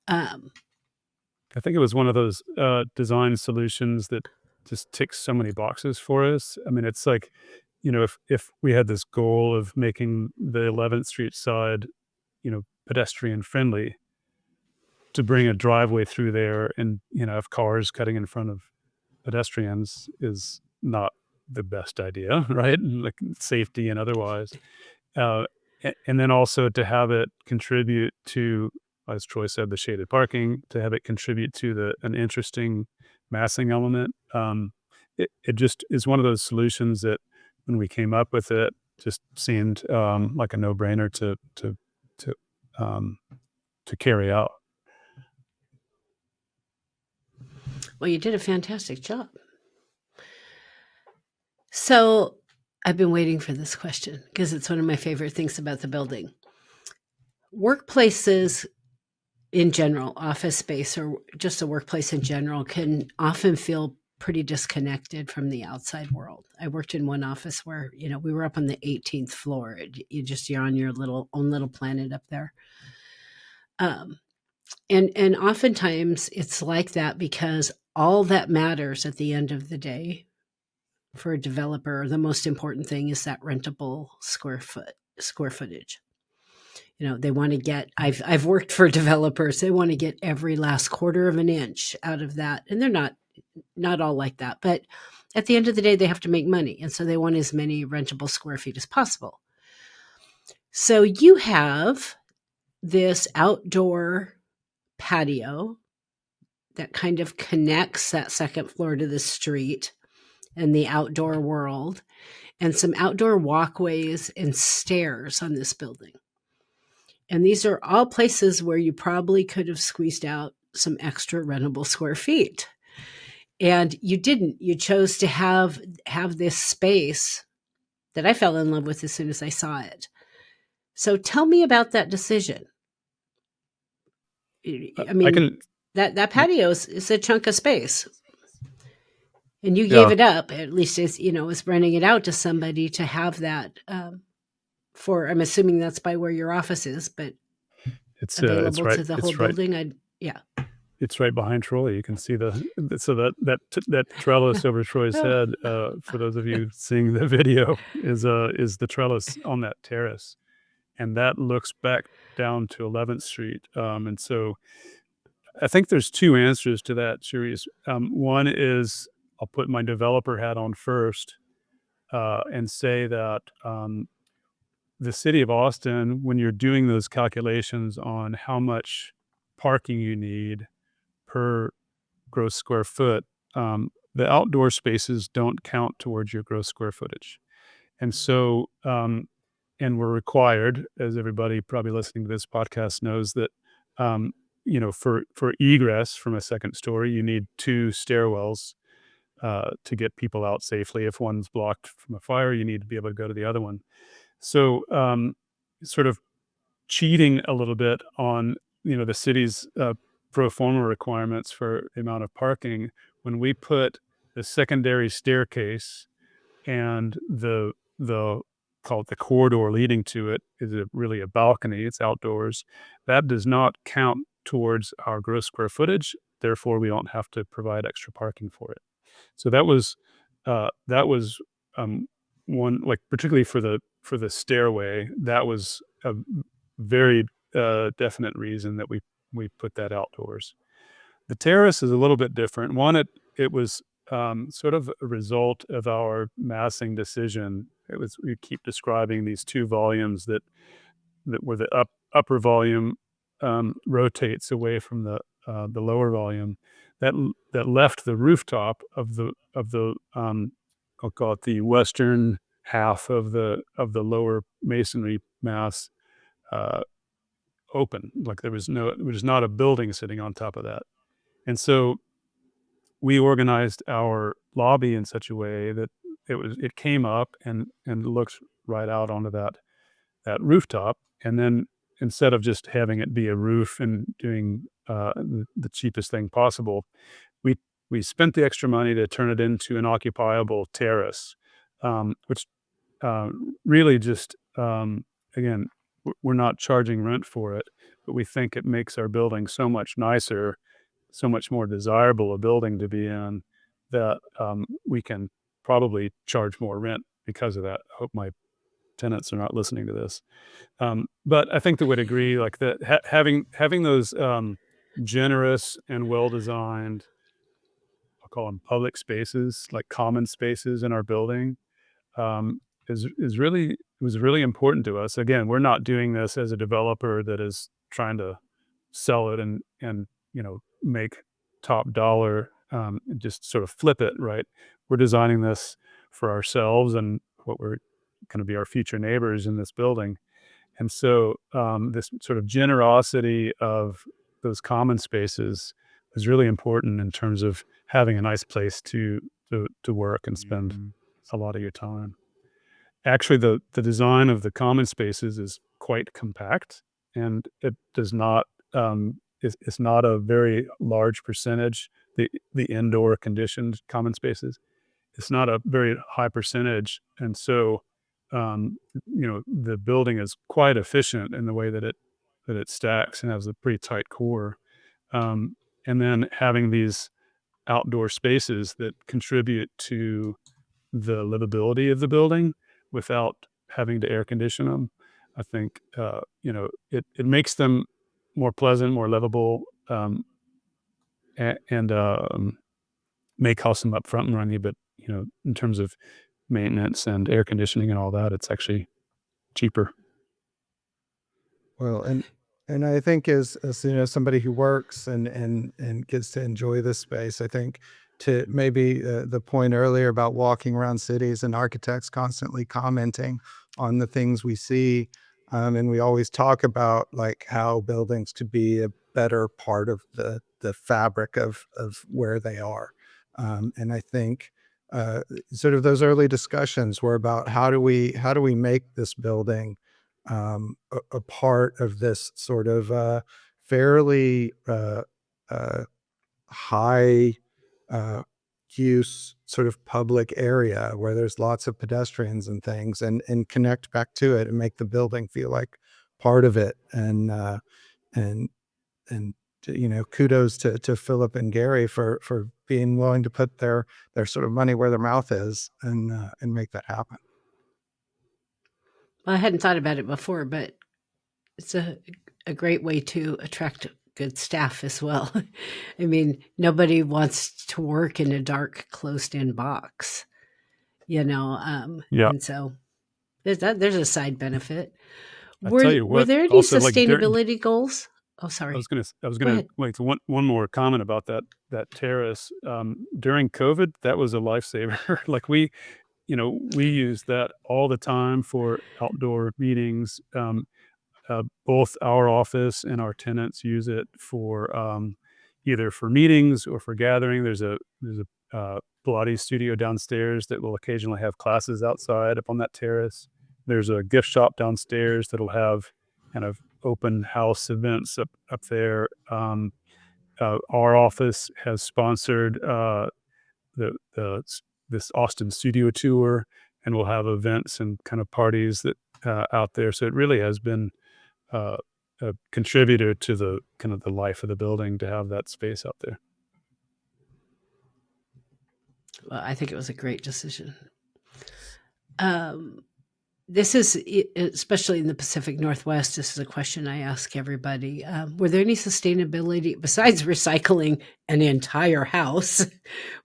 I think it was one of those design solutions that just ticks so many boxes for us. I mean, it's like, if we had this goal of making the 11th Street side, pedestrian friendly, to bring a driveway through there and, have cars cutting in front of pedestrians is not the best idea, right? Like safety and otherwise. And then also to have it contribute to, as Troy said, the shaded parking, to have it contribute to an interesting massing element. It just is one of those solutions that, when we came up with it, just seemed like a no-brainer to carry out. Well, you did a fantastic job. So I've been waiting for this question, because it's one of my favorite things about the building. Workplaces in general, office space, or just a workplace in general, can often feel pretty disconnected from the outside world. I worked in one office where, we were up on the 18th floor. You're on your own little planet up there. And oftentimes it's like that, because all that matters at the end of the day for a developer, the most important thing is that rentable square footage. They want to get, I've worked for developers, they want to get every last quarter of an inch out of that. And they're not all like that, but at the end of the day, they have to make money. And so they want as many rentable square feet as possible. So you have this outdoor patio that kind of connects that second floor to the street and the outdoor world. and some outdoor walkways and stairs on this building. And these are all places where you probably could have squeezed out some extra rentable square feet. And you didn't. You chose to have this space that I fell in love with as soon as I saw it. So tell me about that decision. I mean, that patio is a chunk of space. And you gave it up, at least as, as renting it out to somebody to have that for, I'm assuming that's by where your office is, but it's available right, to the whole building. It's right behind Troy. You can see that trellis over Troy's head. For those of you seeing the video, is the trellis on that terrace, and that looks back down to 11th Street. And so, I think there's two answers to that, Cherise. One is I'll put my developer hat on first, and say that the city of Austin, when you're doing those calculations on how much parking you need per gross square foot, the outdoor spaces don't count towards your gross square footage. And so, and we're required, as everybody probably listening to this podcast knows, that, for egress from a second story, you need 2 stairwells to get people out safely. If one's blocked from a fire, you need to be able to go to the other one. So, sort of cheating a little bit on, the city's pro forma requirements for the amount of parking. When we put the secondary staircase and the call it the corridor leading to it is really a balcony, it's outdoors, that does not count towards our gross square footage. Therefore, we don't have to provide extra parking for it. So that was one, like, particularly for the stairway, that was a very definite reason that we put that outdoors. The terrace is a little bit different. One, it was sort of a result of our massing decision. We keep describing these 2 volumes that where the upper volume rotates away from the lower volume, that left the rooftop of the I'll call it the western half of the lower masonry mass open. Like there was not a building sitting on top of that. And so we organized our lobby in such a way that it came up and looked right out onto that rooftop. And then instead of just having it be a roof and doing the cheapest thing possible, we spent the extra money to turn it into an occupiable terrace, which really just, again, we're not charging rent for it, but we think it makes our building so much nicer, so much more desirable a building to be in, that we can probably charge more rent because of that. I hope my tenants are not listening to this. But I think they would agree, like that having those generous and well-designed, I'll call them public spaces, like common spaces in our building, was really important to us. Again, we're not doing this as a developer that is trying to sell it and make top dollar, just sort of flip it, right? We're designing this for ourselves and what we're going to be our future neighbors in this building. And so this sort of generosity of those common spaces is really important in terms of having a nice place to work and spend a lot of your time. Actually, the design of the common spaces is quite compact, and it does not it's not a very large percentage. The indoor conditioned common spaces, it's not a very high percentage, and so the building is quite efficient in the way that it stacks and has a pretty tight core, and then having these outdoor spaces that contribute to the livability of the building without having to air condition them. I think it makes them more pleasant, more livable, and may cost them upfront money, but in terms of maintenance and air conditioning and all that, it's actually cheaper. Well, and I think as somebody who works and gets to enjoy this space, I think to maybe the point earlier about walking around cities and architects constantly commenting on the things we see. And we always talk about like how buildings could be a better part of the fabric of where they are. And I think sort of those early discussions were about how do we make this building a part of this sort of fairly high use sort of public area where there's lots of pedestrians and things, and connect back to it and make the building feel like part of it. And kudos to Philip and Gary for being willing to put their sort of money where their mouth is and make that happen. Well, I hadn't thought about it before, but it's a great way to attract good staff as well. I mean, nobody wants to work in a dark, closed-in box, Yeah. and so there's a side benefit. I tell you Were what, there any also, like, sustainability goals? Oh, I sorry. was Go gonna ahead. wait. So one more comment about that terrace. During COVID, that was a lifesaver. Like we use that all the time for outdoor meetings. Both our office and our tenants use it for either for meetings or for gathering. There's a Pilates studio downstairs that will occasionally have classes outside up on that terrace. There's a gift shop downstairs that'll have kind of open house events up there. Our office has sponsored the this Austin studio tour, and we'll have events and kind of parties that out there. So it really has been uh, a contributor to the kind of the life of the building to have that space out there. Well, I think it was a great decision. This is, especially in the Pacific Northwest, this is a question I ask everybody. Were there any sustainability besides recycling an entire house,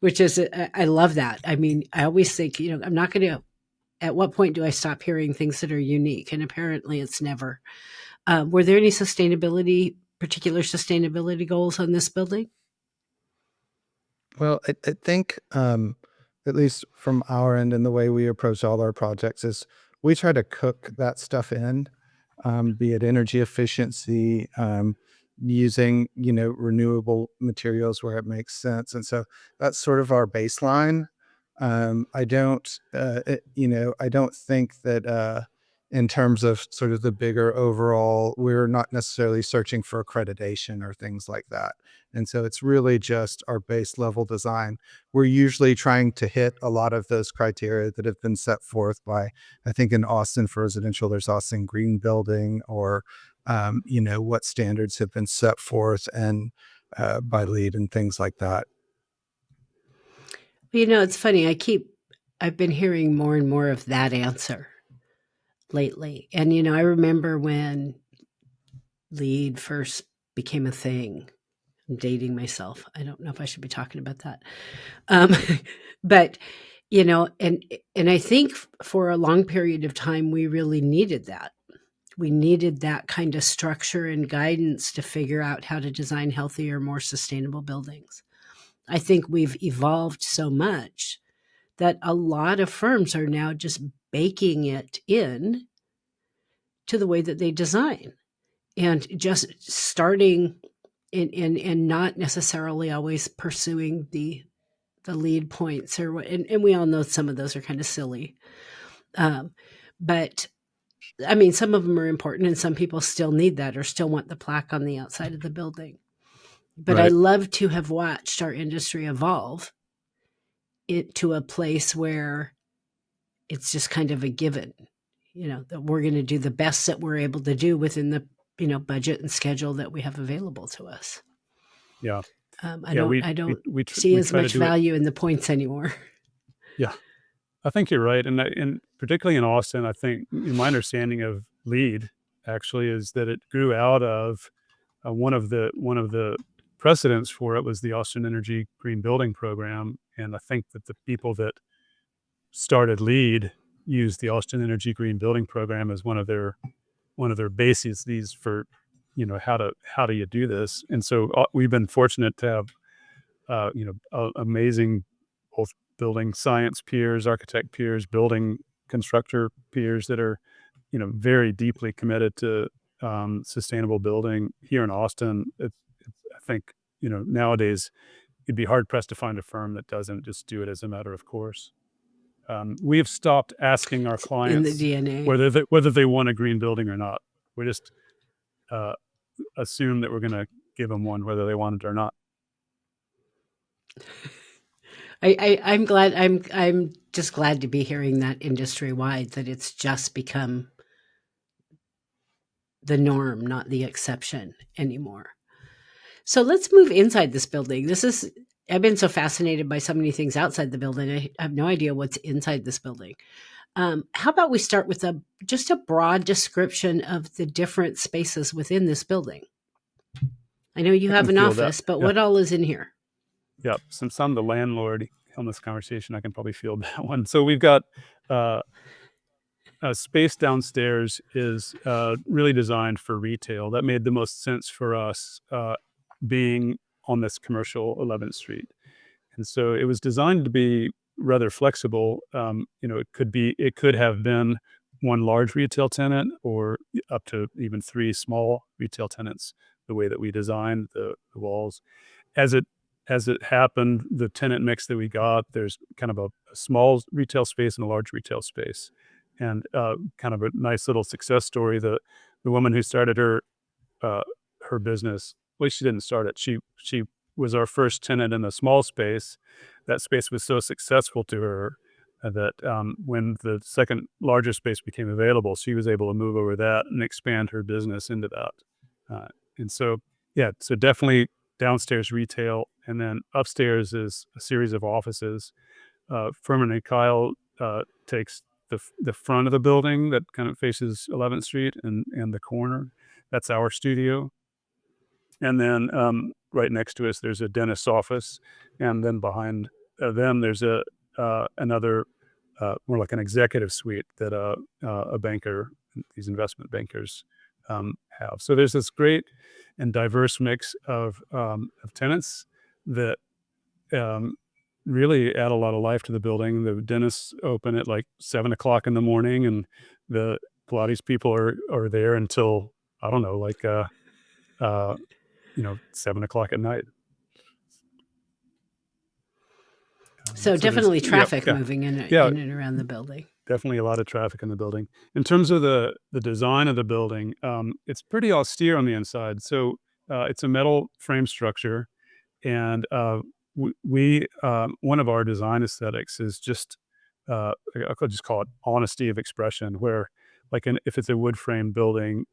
which is, I love that. I mean, I always think, I'm not going to, at what point do I stop hearing things that are unique? And apparently it's never. Were there any particular sustainability goals on this building? Well, I think, at least from our end and the way we approach all our projects is we try to cook that stuff in, be it energy efficiency, using, renewable materials where it makes sense. And so that's sort of our baseline. I don't, I don't think that, in terms of sort of the bigger overall, we're not necessarily searching for accreditation or things like that. And so it's really just our base level design. We're usually trying to hit a lot of those criteria that have been set forth by, I think in Austin for residential, there's Austin Green Building, or, what standards have been set forth and by LEED and things like that. Well, it's funny. I've been hearing more and more of that answer lately. And, I remember when LEED first became a thing. I'm dating myself. I don't know if I should be talking about that. But, and I think for a long period of time, we really needed that. We needed that kind of structure and guidance to figure out how to design healthier, more sustainable buildings. I think we've evolved so much that a lot of firms are now just baking it in to the way that they design, and just starting and not necessarily always pursuing the lead points or what. And we all know some of those are kind of silly. But I mean, some of them are important, and some people still need that or still want the plaque on the outside of the building. But I Right. love to have watched our industry evolve it to a place where it's just kind of a given, that we're going to do the best that we're able to do within the, budget and schedule that we have available to us. Yeah. I Yeah. don't We see as try to much do it. value in the points anymore. Yeah. I think you're right. And particularly in Austin, I think my understanding of LEED actually is that it grew out of one of the precedents for it was the Austin Energy Green Building Program. And I think that the people that started LEED used the Austin Energy Green Building Program as one of their bases these for how do you do this. And so we've been fortunate to have amazing both building science peers, architect peers, building constructor peers that are, very deeply committed to sustainable building here in Austin. I think, nowadays you'd be hard pressed to find a firm that doesn't just do it as a matter of course. We have stopped asking our in the clients DNA. whether they want a green building or not. We just assume that we're going to give them one whether they want it or not. I'm glad. I'm just glad to be hearing that industry wide that it's just become the norm, not the exception anymore. So let's move inside this building. I've been so fascinated by so many things outside the building. I have no idea what's inside this building. How about we start with just a broad description of the different spaces within this building? I know you have an office, but what all is in here? Yeah, since I'm the landlord on this conversation, I can probably field that one. So we've got a space downstairs is really designed for retail. That made the most sense for us being on this commercial 11th Street. And so it was designed to be rather flexible. It could have been one large retail tenant or up to even 3 small retail tenants, the way that we designed the walls. As it happened, the tenant mix that we got, there's kind of a small retail space and a large retail space. And kind of a nice little success story. The woman who started her business, well, she didn't start it. She was our first tenant in the small space. That space was so successful to her that when the second larger space became available, she was able to move over that and expand her business into that. And so, so definitely downstairs retail, and then upstairs is a series of offices. Furman Keil takes the front of the building that kind of faces 11th Street and the corner. That's our studio. And then right next to us, there's a dentist's office. And then behind them, there's another, more like an executive suite that a banker, these investment bankers have. So there's this great and diverse mix of tenants that really add a lot of life to the building. The dentists open at like 7 o'clock in the morning, and the Pilates people are there until, I don't know, like 7 o'clock at night. So definitely traffic moving in and around the building. Definitely a lot of traffic in the building. In terms of the design of the building, it's pretty austere on the inside. So it's a metal frame structure, and we one of our design aesthetics is just I could just call it honesty of expression, where if it's a wood frame building,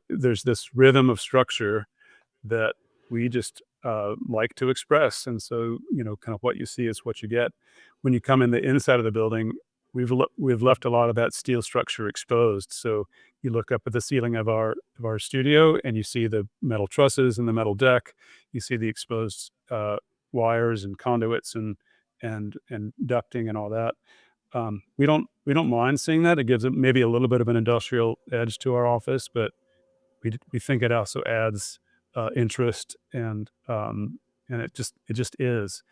there's this rhythm of structure that we just like to express. And so, kind of what you see is what you get. When you come in the inside of the building, we've left a lot of that steel structure exposed. So you look up at the ceiling of our studio and you see the metal trusses and the metal deck. You see the exposed wires and conduits and ducting and all that. We don't mind seeing that. It gives it maybe a little bit of an industrial edge to our office, but we think it also adds interest and it just is.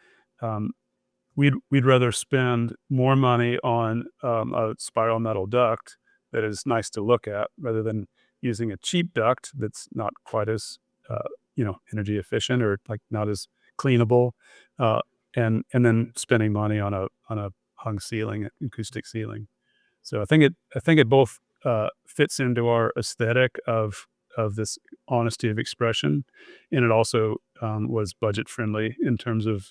We'd rather spend more money on a spiral metal duct that is nice to look at rather than using a cheap duct that's not quite as energy efficient or not as cleanable, and then spending money on a hung ceiling, acoustic ceiling. So I think it both fits into our aesthetic of this honesty of expression, and it also was budget friendly in terms of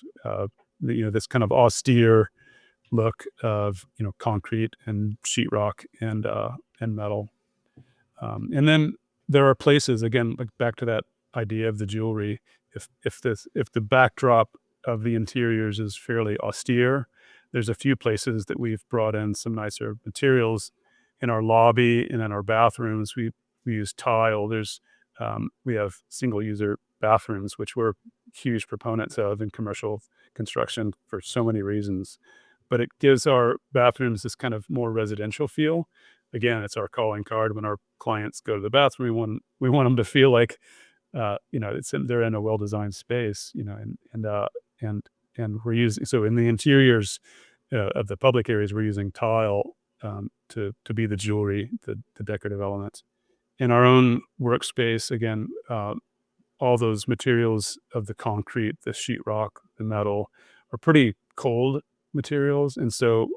this kind of austere look of concrete and sheetrock and metal. And then there are places, again, like back to that idea of the jewelry. If the backdrop of the interiors is fairly austere, there's a few places that we've brought in some nicer materials. In our lobby and in our bathrooms, we use tile. We have single user bathrooms, which we're huge proponents of in commercial construction for so many reasons. But it gives our bathrooms this kind of more residential feel. Again, it's our calling card. When our clients go to the bathroom, we want them to feel like they're in a well-designed space, and we're using, so in the interiors of the public areas, we're using tile to be the jewelry, the decorative elements. In our own workspace, again, all those materials of the concrete, the sheetrock, the metal, are pretty cold materials, and so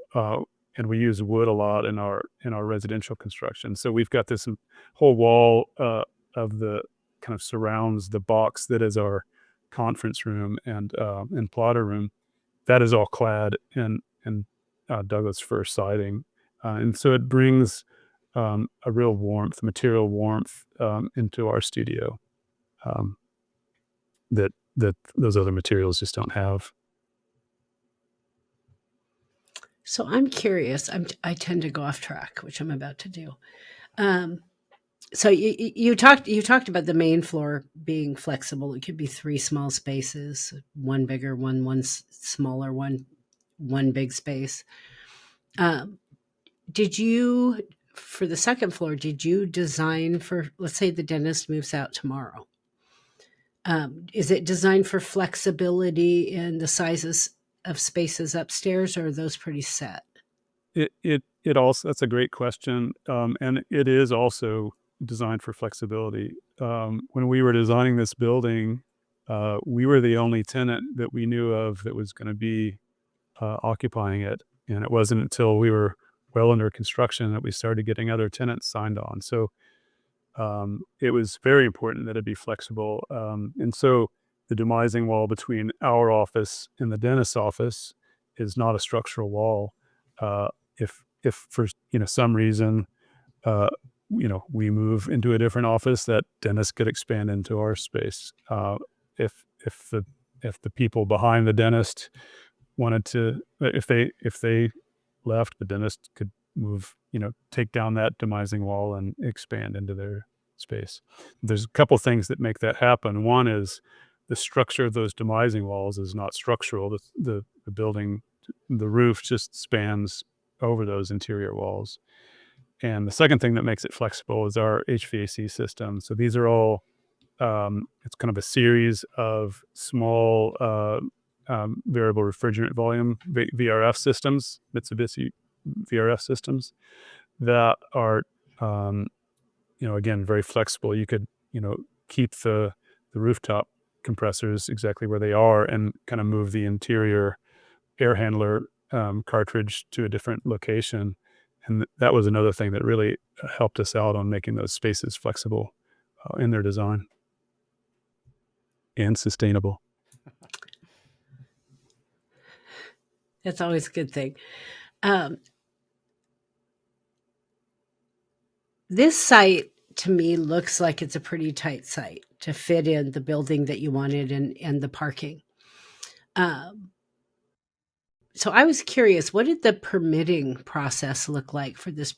and we use wood a lot in our residential construction. So we've got this whole wall of the kind of surrounds the box that is our conference room and plotter room. That is all clad in Douglas fir siding, and so it brings a real warmth, material warmth, into our studio that those other materials just don't have. So I'm curious. I tend to go off track, which I'm about to do. So you talked about the main floor being flexible. It could be 3 small spaces, one bigger, one smaller, one big space. Did you, for the second floor, did you design for, let's say the dentist moves out tomorrow? Is it designed for flexibility in the sizes of spaces upstairs, or are those pretty set? It also, that's a great question, and it is also designed for flexibility. When we were designing this building, we were the only tenant that we knew of that was going to be occupying it, and it wasn't until we were well under construction that we started getting other tenants signed on. So it was very important that it be flexible, and so the demising wall between our office and the dentist's office is not a structural wall. If for some reason we move into a different office, that dentist could expand into our space. If the people behind the dentist wanted to, if they left, the dentist could move, take down that demising wall and expand into their space. There's a couple things that make that happen. One is the structure of those demising walls is not structural. The building, the roof just spans over those interior walls. And the second thing that makes it flexible is our HVAC system. So these are all, it's kind of a series of small variable refrigerant volume VRF systems, Mitsubishi VRF systems that are, again, very flexible. You could, keep the rooftop compressors exactly where they are and kind of move the interior air handler cartridge to a different location. And that was another thing that really helped us out on making those spaces flexible in their design and sustainable. That's always a good thing. This site to me looks like it's a pretty tight site to fit in the building that you wanted and the parking. So I was curious, what did the permitting process look like for this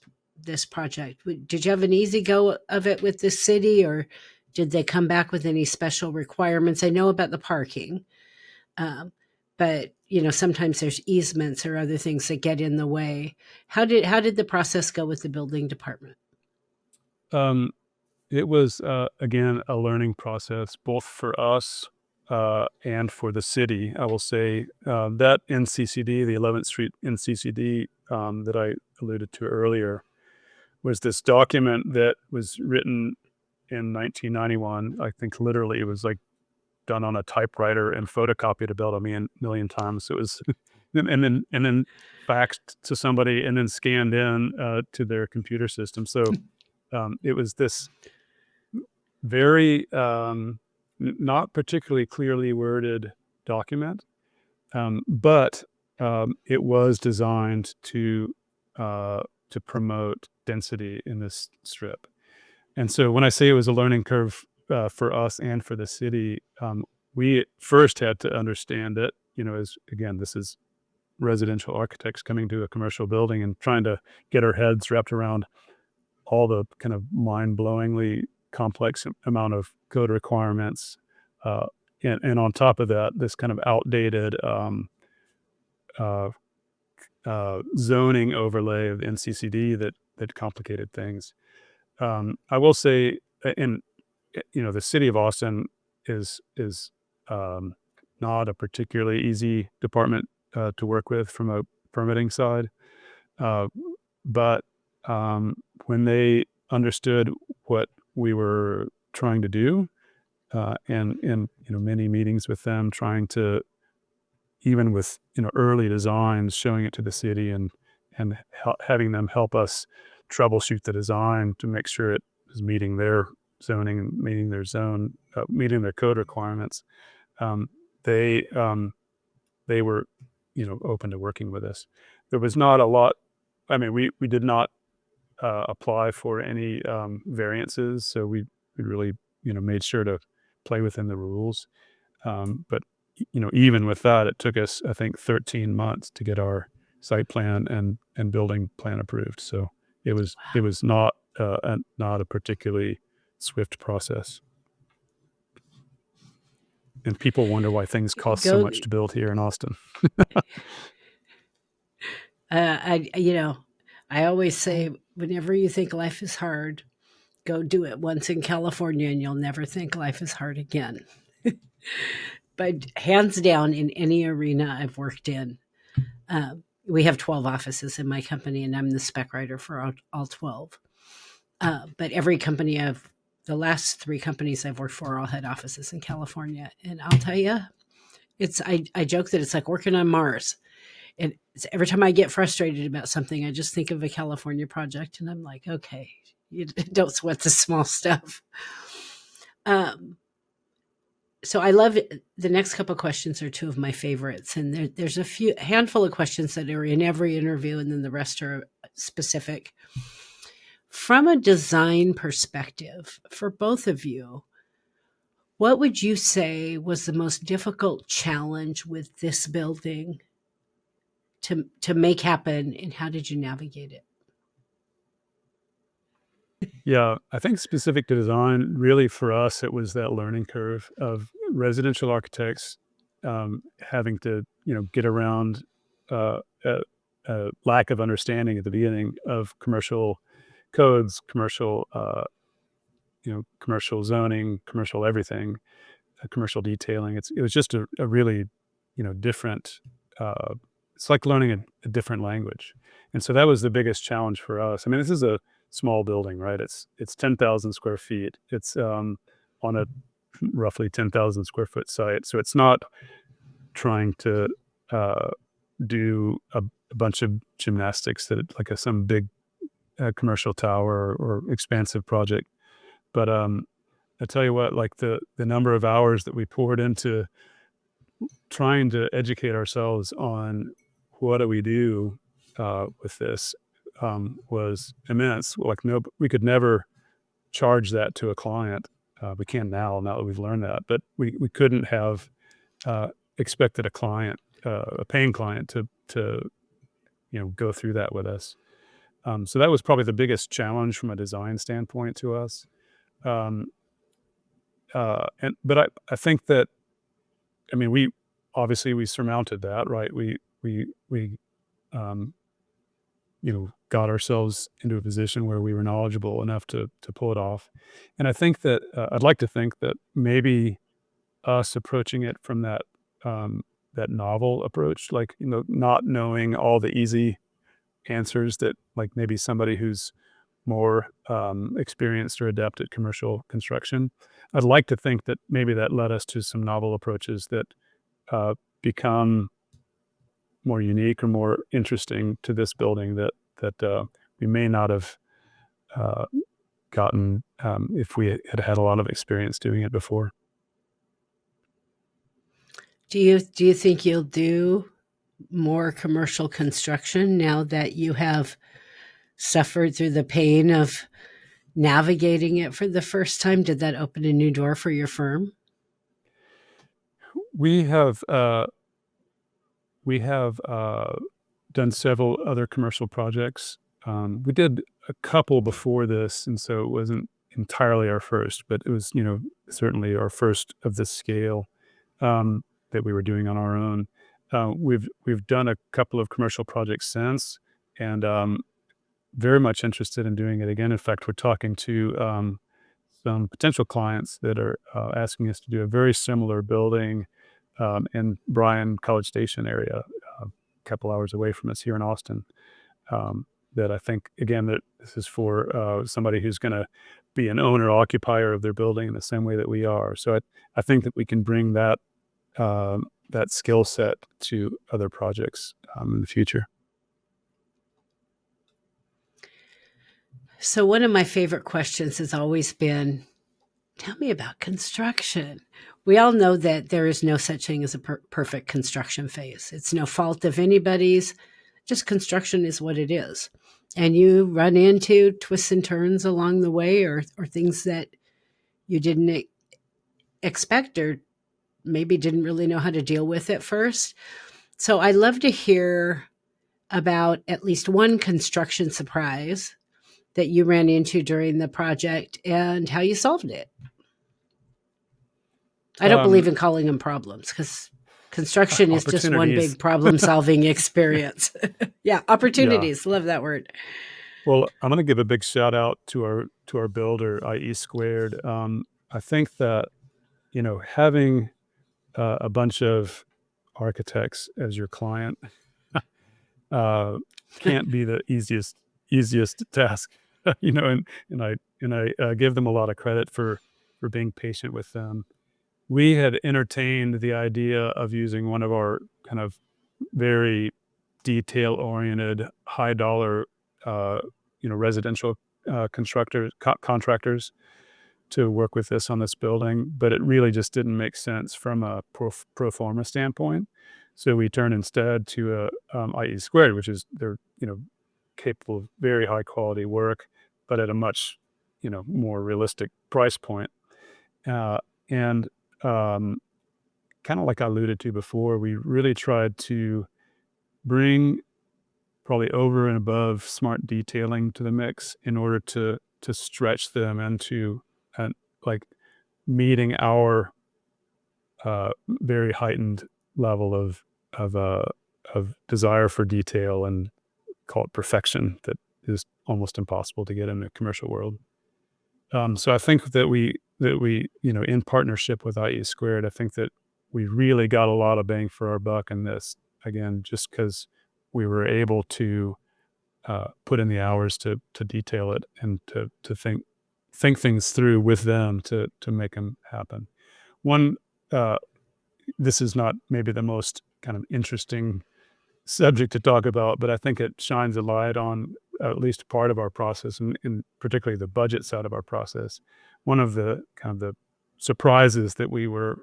project? Did you have an easy go of it with the city, or did they come back with any special requirements? I know about the parking, but sometimes there's easements or other things that get in the way. How did the process go with the building department? It was again a learning process, both for us and for the city. I will say that NCCD, the 11th Street NCCD that I alluded to earlier, was this document that was written in 1991. I think literally it was like done on a typewriter and photocopied about a million times. It was, and then faxed to somebody and then scanned in to their computer system. So it was this very not particularly clearly worded document, but it was designed to promote density in this strip. And so when I say it was a learning curve for us and for the city, we first had to understand it, as again, this is residential architects coming to a commercial building and trying to get our heads wrapped around all the kind of mind-blowingly complex amount of code requirements, and on top of that, this kind of outdated zoning overlay of NCCD that complicated things. I will say, and the city of Austin is not a particularly easy department to work with from a permitting side. But when they understood what we were trying to do, and in many meetings with them, trying to, even with early designs, showing it to the city and having them help us troubleshoot the design to make sure it was meeting their zoning and meeting their code requirements. They were open to working with us. There was not a lot. I mean, we did not apply for any variances, so we really made sure to play within the rules. But even with that, it took us, I think, 13 months to get our site plan and building plan approved. So it was not a particularly swift process. And people wonder why things cost so much to build here in Austin. I always say, whenever you think life is hard, go do it once in California and you'll never think life is hard again. But hands down, in any arena I've worked in, we have 12 offices in my company, and I'm the spec writer for all 12. But every company the last 3 companies I've worked for all had offices in California. And I'll tell you, I joke that it's like working on Mars. And every time I get frustrated about something, I just think of a California project, and I'm like, okay, you don't sweat the small stuff. So I love it. The next couple of questions are 2 of my favorites, and there's a handful of questions that are in every interview, and then the rest are specific. From a design perspective, for both of you, what would you say was the most difficult challenge with this building to make happen, and how did you navigate it? Yeah, I think specific to design, really for us, it was that learning curve of residential architects having to, get around a lack of understanding at the beginning of commercial codes, commercial zoning, commercial everything, commercial detailing. It was just a really, different. It's like learning a different language, and so that was the biggest challenge for us. I mean, this is a small building, right? It's 10,000 square feet. It's on a roughly 10,000 square foot site, so it's not trying to do a bunch of gymnastics that like some big commercial tower or expansive project. But I tell you what, like the number of hours that we poured into trying to educate ourselves on what do we do with this was immense. Like we could never charge that to a client. We can now that we've learned that, but we couldn't have expected a paying client to go through that with us. So that was probably the biggest challenge from a design standpoint to us. But I think that, I mean, we surmounted that, right? We got ourselves into a position where we were knowledgeable enough to pull it off. And I think that I'd like to think that maybe us approaching it from that novel approach, like not knowing all the easy answers that like maybe somebody who's more experienced or adept at commercial construction. I'd like to think that maybe that led us to some novel approaches that become more unique or more interesting to this building that we may not have gotten if we had a lot of experience doing it before. Do you think you'll do more commercial construction now that you have suffered through the pain of navigating it for the first time? Did that open a new door for your firm? We have done several other commercial projects. We did a couple before this, and so it wasn't entirely our first, but it was, certainly our first of this scale that we were doing on our own. We've done a couple of commercial projects since, and very much interested in doing it again. In fact, we're talking to some potential clients that are asking us to do a very similar building in Bryan College Station area, a couple hours away from us here in Austin. That I think, again, that this is for somebody who's going to be an owner occupier of their building in the same way that we are. So I think that we can bring that that skill set to other projects in the future. So one of my favorite questions has always been, tell me about construction. We all know that there is no such thing as a perfect construction phase. It's no fault of anybody's. Just construction is what it is. And you run into twists and turns along the way, or things that you didn't expect, or maybe didn't really know how to deal with at first. So I'd love to hear about at least one construction surprise that you ran into during the project and how you solved it. I don't believe in calling them problems, because construction is just one big problem-solving experience. Yeah, opportunities. Yeah. Love that word. Well, I'm going to give a big shout out to our builder, IE Squared. I think that, having a bunch of architects as your client can't be the easiest task, and I give them a lot of credit for being patient with them. We had entertained the idea of using one of our kind of very detail-oriented, high-dollar, residential contractors to work with us on this building, but it really just didn't make sense from a pro forma standpoint. So we turned instead to IE Squared, which is they're capable of very high quality work, but at a much more realistic price point. And kind of like I alluded to before, we really tried to bring probably over and above smart detailing to the mix in order to stretch them into like meeting our very heightened level of desire for detail, and call it perfection, that is almost impossible to get in the commercial world. So I think that we in partnership with IE Squared, I think that we really got a lot of bang for our buck in this, again, just because we were able to put in the hours to detail it and to think things through with them to make them happen. This is not maybe the most kind of interesting subject to talk about, but I think it shines a light on at least part of our process, and particularly the budget side of our process. One of the kind of the surprises that we were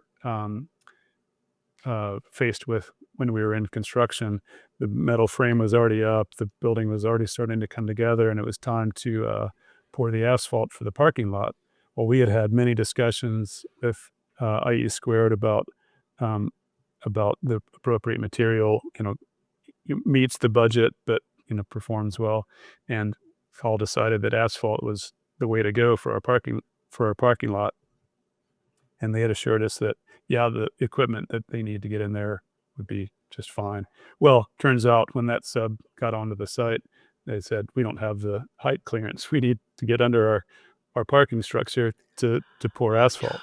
faced with when we were in construction, the metal frame was already up, the building was already starting to come together, and it was time to pour the asphalt for the parking lot. Well, we had many discussions with IE Squared about the appropriate material, meets the budget, but performs well, and all decided that asphalt was the way to go for our parking lot. And they had assured us that the equipment that they need to get in there would be just fine. Well, turns out when that sub got onto the site, they said, we don't have the height clearance. We need to get under our parking structure to pour asphalt.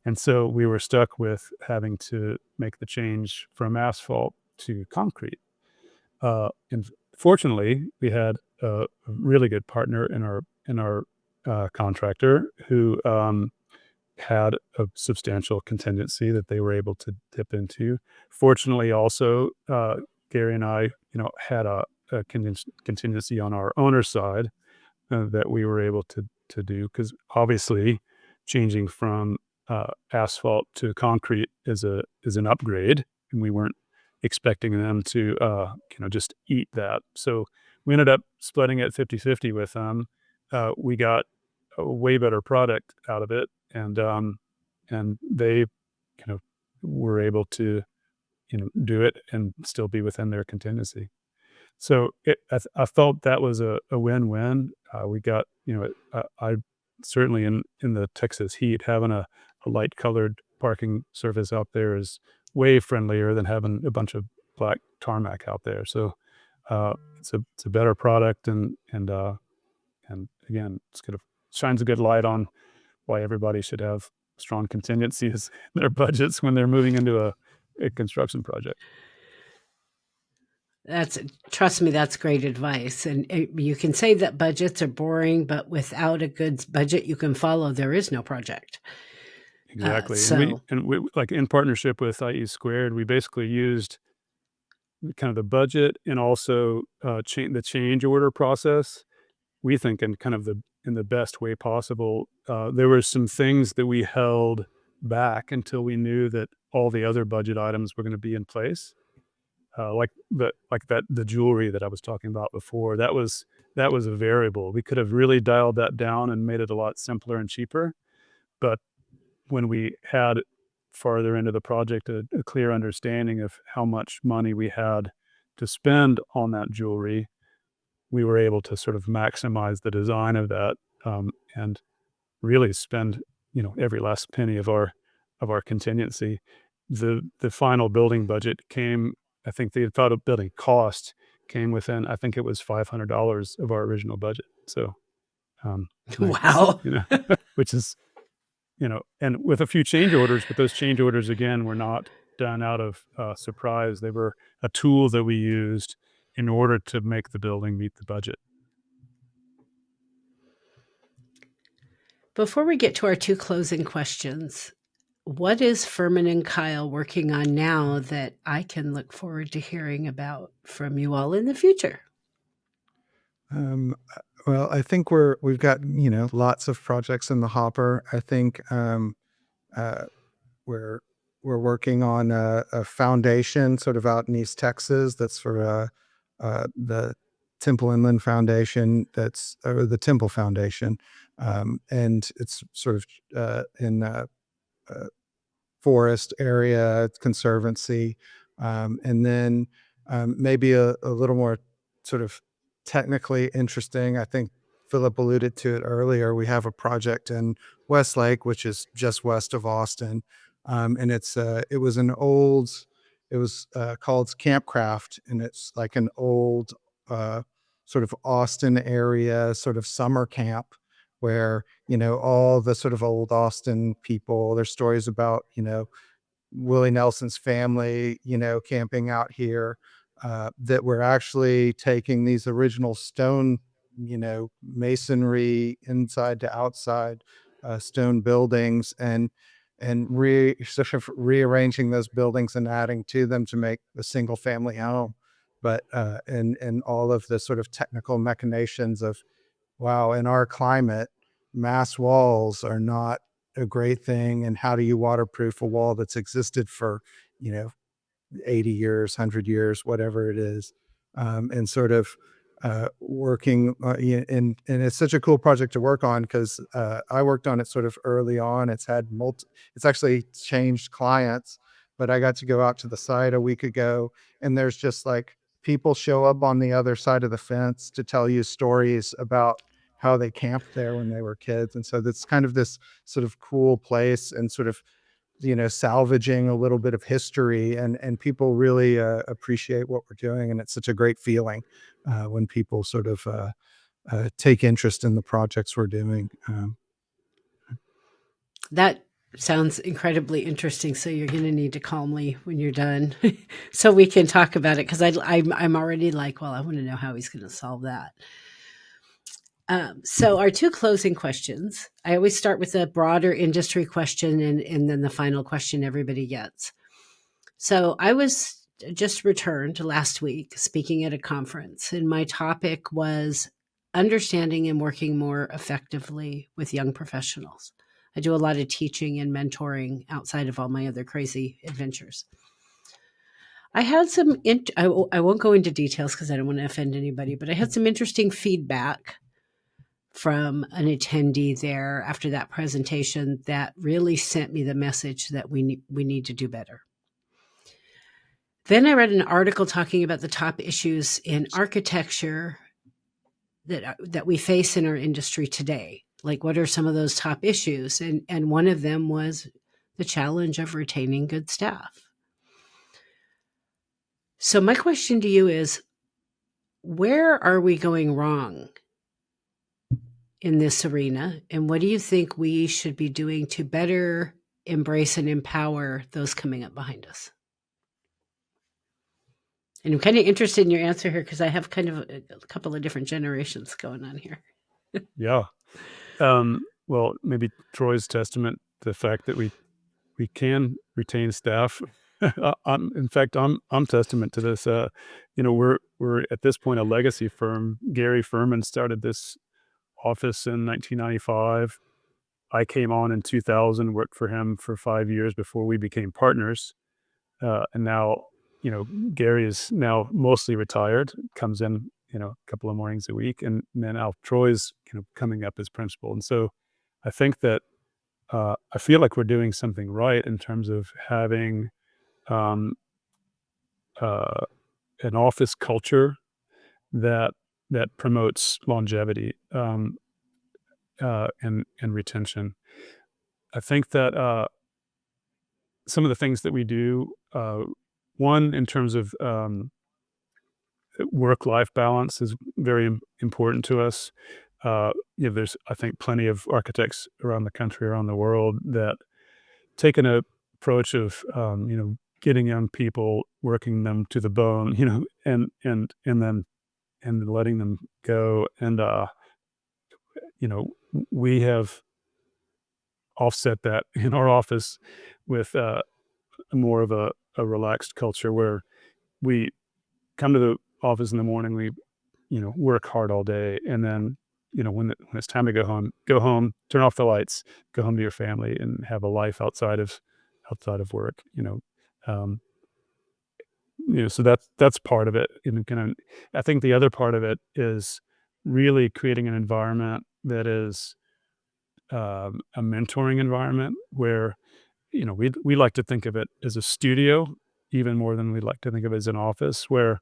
And so we were stuck with having to make the change from asphalt to concrete. And fortunately, we had a really good partner in our contractor who had a substantial contingency that they were able to dip into. Fortunately, also, Gary and I, had a contingency on our owner's side that we were able to do, because obviously changing from asphalt to concrete is an upgrade, and we weren't expecting them to just eat that. So we ended up splitting it 50-50 with them. We got a way better product out of it, and they were able to do it and still be within their contingency. So I felt that was a win-win. We got I certainly in the Texas heat, having a light colored parking surface out there is way friendlier than having a bunch of black tarmac out there. So it's a better product, and again, it's shines a good light on why everybody should have strong contingencies in their budgets when they're moving into a construction project. Trust me, that's great advice. And you can say that budgets are boring, but without a good budget you can follow, there is no project. Exactly. So and we like in partnership with IE Squared, we basically used kind of the budget and also the change order process. We think in kind of in the best way possible. There were some things that we held back until we knew that all the other budget items were going to be in place. Like the jewelry that I was talking about before, that was a variable. We could have really dialed that down and made it a lot simpler and cheaper. But when we had farther into the project a clear understanding of how much money we had to spend on that jewelry, we were able to sort of maximize the design of that, and really spend every last penny of our contingency. The final building budget came. I think the final building cost came within. I think it was $500 of our original budget. So, wow, which is and with a few change orders, but those change orders again were not done out of surprise. They were a tool that we used in order to make the building meet the budget. Before we get to our two closing questions, what is Furman Keil working on now that I can look forward to hearing about from you all in the future? Well, I think we've got lots of projects in the hopper. I think we're working on a foundation sort of out in East Texas. That's for the Temple Inland Foundation. That's the Temple Foundation, and it's sort of in forest area conservancy, and then maybe a little more sort of technically interesting. I think Philip alluded to it earlier. We have a project in Westlake, which is just west of Austin, and it was called Campcraft, and it's like an old sort of Austin area sort of summer camp where all the sort of old Austin people. There's stories about Willie Nelson's family camping out here, that we're actually taking these original stone masonry inside to outside stone buildings and sort of rearranging those buildings and adding to them to make a single family home. But and all of the sort of technical machinations of, wow, in our climate, mass walls are not a great thing. And how do you waterproof a wall that's existed for, 80 years, 100 years, whatever it is? And sort of working, and it's such a cool project to work on because I worked on it sort of early on. It's actually changed clients, but I got to go out to the site a week ago, and there's just like people show up on the other side of the fence to tell you stories about how they camped there when they were kids. And so that's kind of this sort of cool place and sort of, salvaging a little bit of history, and people really appreciate what we're doing. And it's such a great feeling when people sort of take interest in the projects we're doing. That sounds incredibly interesting. So you're going to need to call me when you're done so we can talk about it. Cause I'm already like, well, I want to know how he's going to solve that. So our two closing questions, I always start with a broader industry question and then the final question everybody gets. So I was just returned last week speaking at a conference, and my topic was understanding and working more effectively with young professionals. I do a lot of teaching and mentoring outside of all my other crazy adventures. I had I won't go into details because I don't want to offend anybody, but I had some interesting feedback from an attendee there after that presentation that really sent me the message that we need to do better. Then I read an article talking about the top issues in architecture that we face in our industry today. Like, what are some of those top issues? And one of them was the challenge of retaining good staff. So my question to you is, where are we going wrong in this arena? And what do you think we should be doing to better embrace and empower those coming up behind us? And I'm kind of interested in your answer here because I have kind of a couple of different generations going on here. Yeah. Well, maybe Troy's testament to the fact that we can retain staff. In fact, I'm testament to this. We're at this point a legacy firm. Gary Furman started this office in 1995. I came on in 2000, worked for him for 5 years before we became partners. And now, Gary is now mostly retired, comes in, a couple of mornings a week, and then Al Troy's, coming up as principal. And so I think that I feel like we're doing something right in terms of having um, uh, an office culture that promotes longevity and retention. I think that some of the things that we do, one in terms of work-life balance is very important to us. There's, I think, plenty of architects around the country, around the world that take an approach of, getting young people, working them to the bone, and then letting them go. And, we have offset that in our office with more of a relaxed culture where we come to the office in the morning, we work hard all day, and then when it's time to go home, turn off the lights, go home to your family, and have a life outside of work. Um, so that's part of it. And I think the other part of it is really creating an environment that is a mentoring environment where we like to think of it as a studio even more than we like to think of it as an office where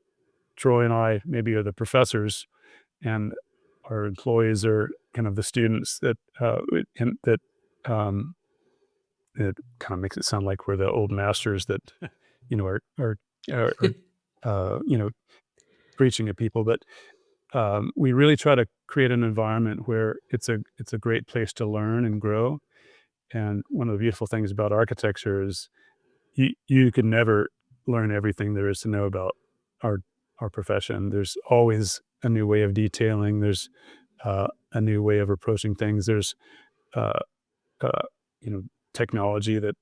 Troy and I maybe are the professors and our employees are kind of the students um, it kind of makes it sound like we're the old masters that are preaching at people, but we really try to create an environment where it's a great place to learn and grow. And one of the beautiful things about architecture is you can never learn everything there is to know about our profession. There's always a new way of detailing. There's a new way of approaching things. There's uh, uh, technology that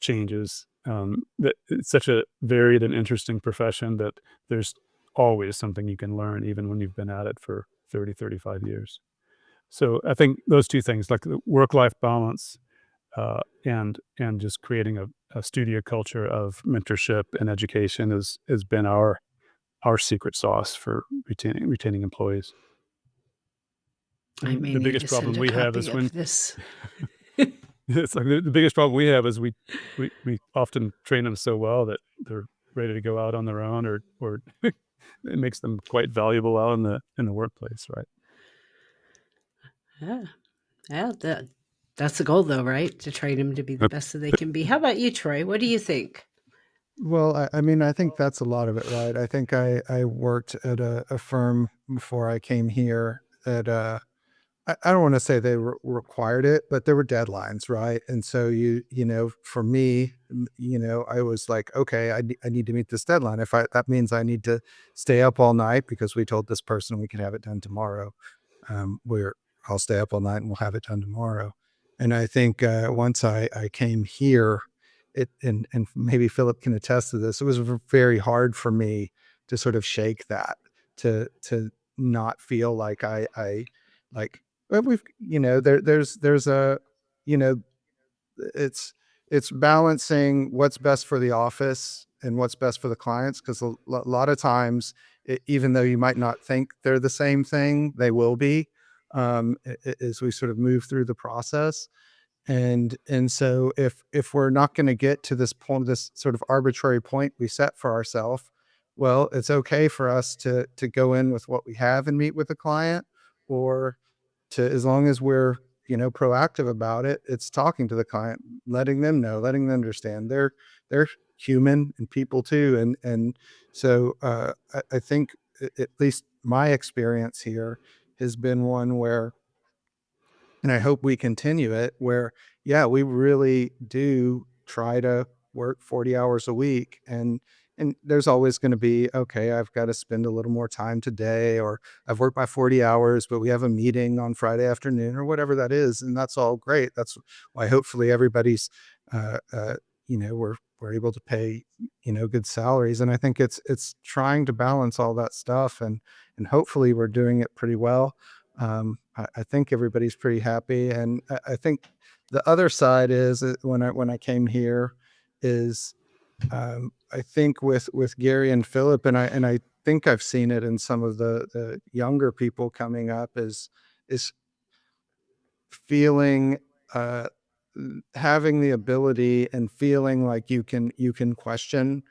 changes. That it's such a varied and interesting profession that there's always something you can learn, even when you've been at it for 30, 35 years. So I think those two things, like the work-life balance and just creating a studio culture of mentorship and education has been our secret sauce for retaining employees. I may The need biggest to problem send a we have copy is of when this. it's like the biggest problem we have is we often train them so well that they're ready to go out on their own, or it makes them quite valuable out in the workplace, right? Yeah, yeah, that's the goal, though, right? To train them to be the best that they can be. How about you, Troy? What do you think? Well, I mean, I think that's a lot of it, right? I think I worked at a firm before I came here that I don't want to say they required it, but there were deadlines, right? And so for me, I was like, okay, I need to meet this deadline. If that means I need to stay up all night because we told this person we could have it done tomorrow, we're I'll stay up all night and we'll have it done tomorrow. And I think once I came here, and maybe Philip can attest to this, it was very hard for me to sort of shake that, to not feel like I like, well, there's a, you know, it's balancing what's best for the office and what's best for the clients, because a lot of times, even though you might not think they're the same thing, they will be, as we sort of move through the process. And so if we're not going to get to this point, this sort of arbitrary point we set for ourselves, well, it's okay for us to go in with what we have and meet with the client, or to, as long as we're proactive about it, it's talking to the client, letting them know, letting them understand they're human and people too. And so I think at least my experience here has been one where And I hope we continue it where, yeah, we really do try to work 40 hours a week. And there's always going to be, okay, I've got to spend a little more time today, or I've worked my 40 hours, but we have a meeting on Friday afternoon or whatever that is. And that's all great. That's why hopefully everybody's, uh, uh, we're able to pay, good salaries. And I think it's trying to balance all that stuff, and hopefully we're doing it pretty well. I think everybody's pretty happy, and I think the other side is when I came here is, I think with Gary and Philip, and I think I've seen it in some of the younger people coming up, is feeling, uh, having the ability and feeling like you can question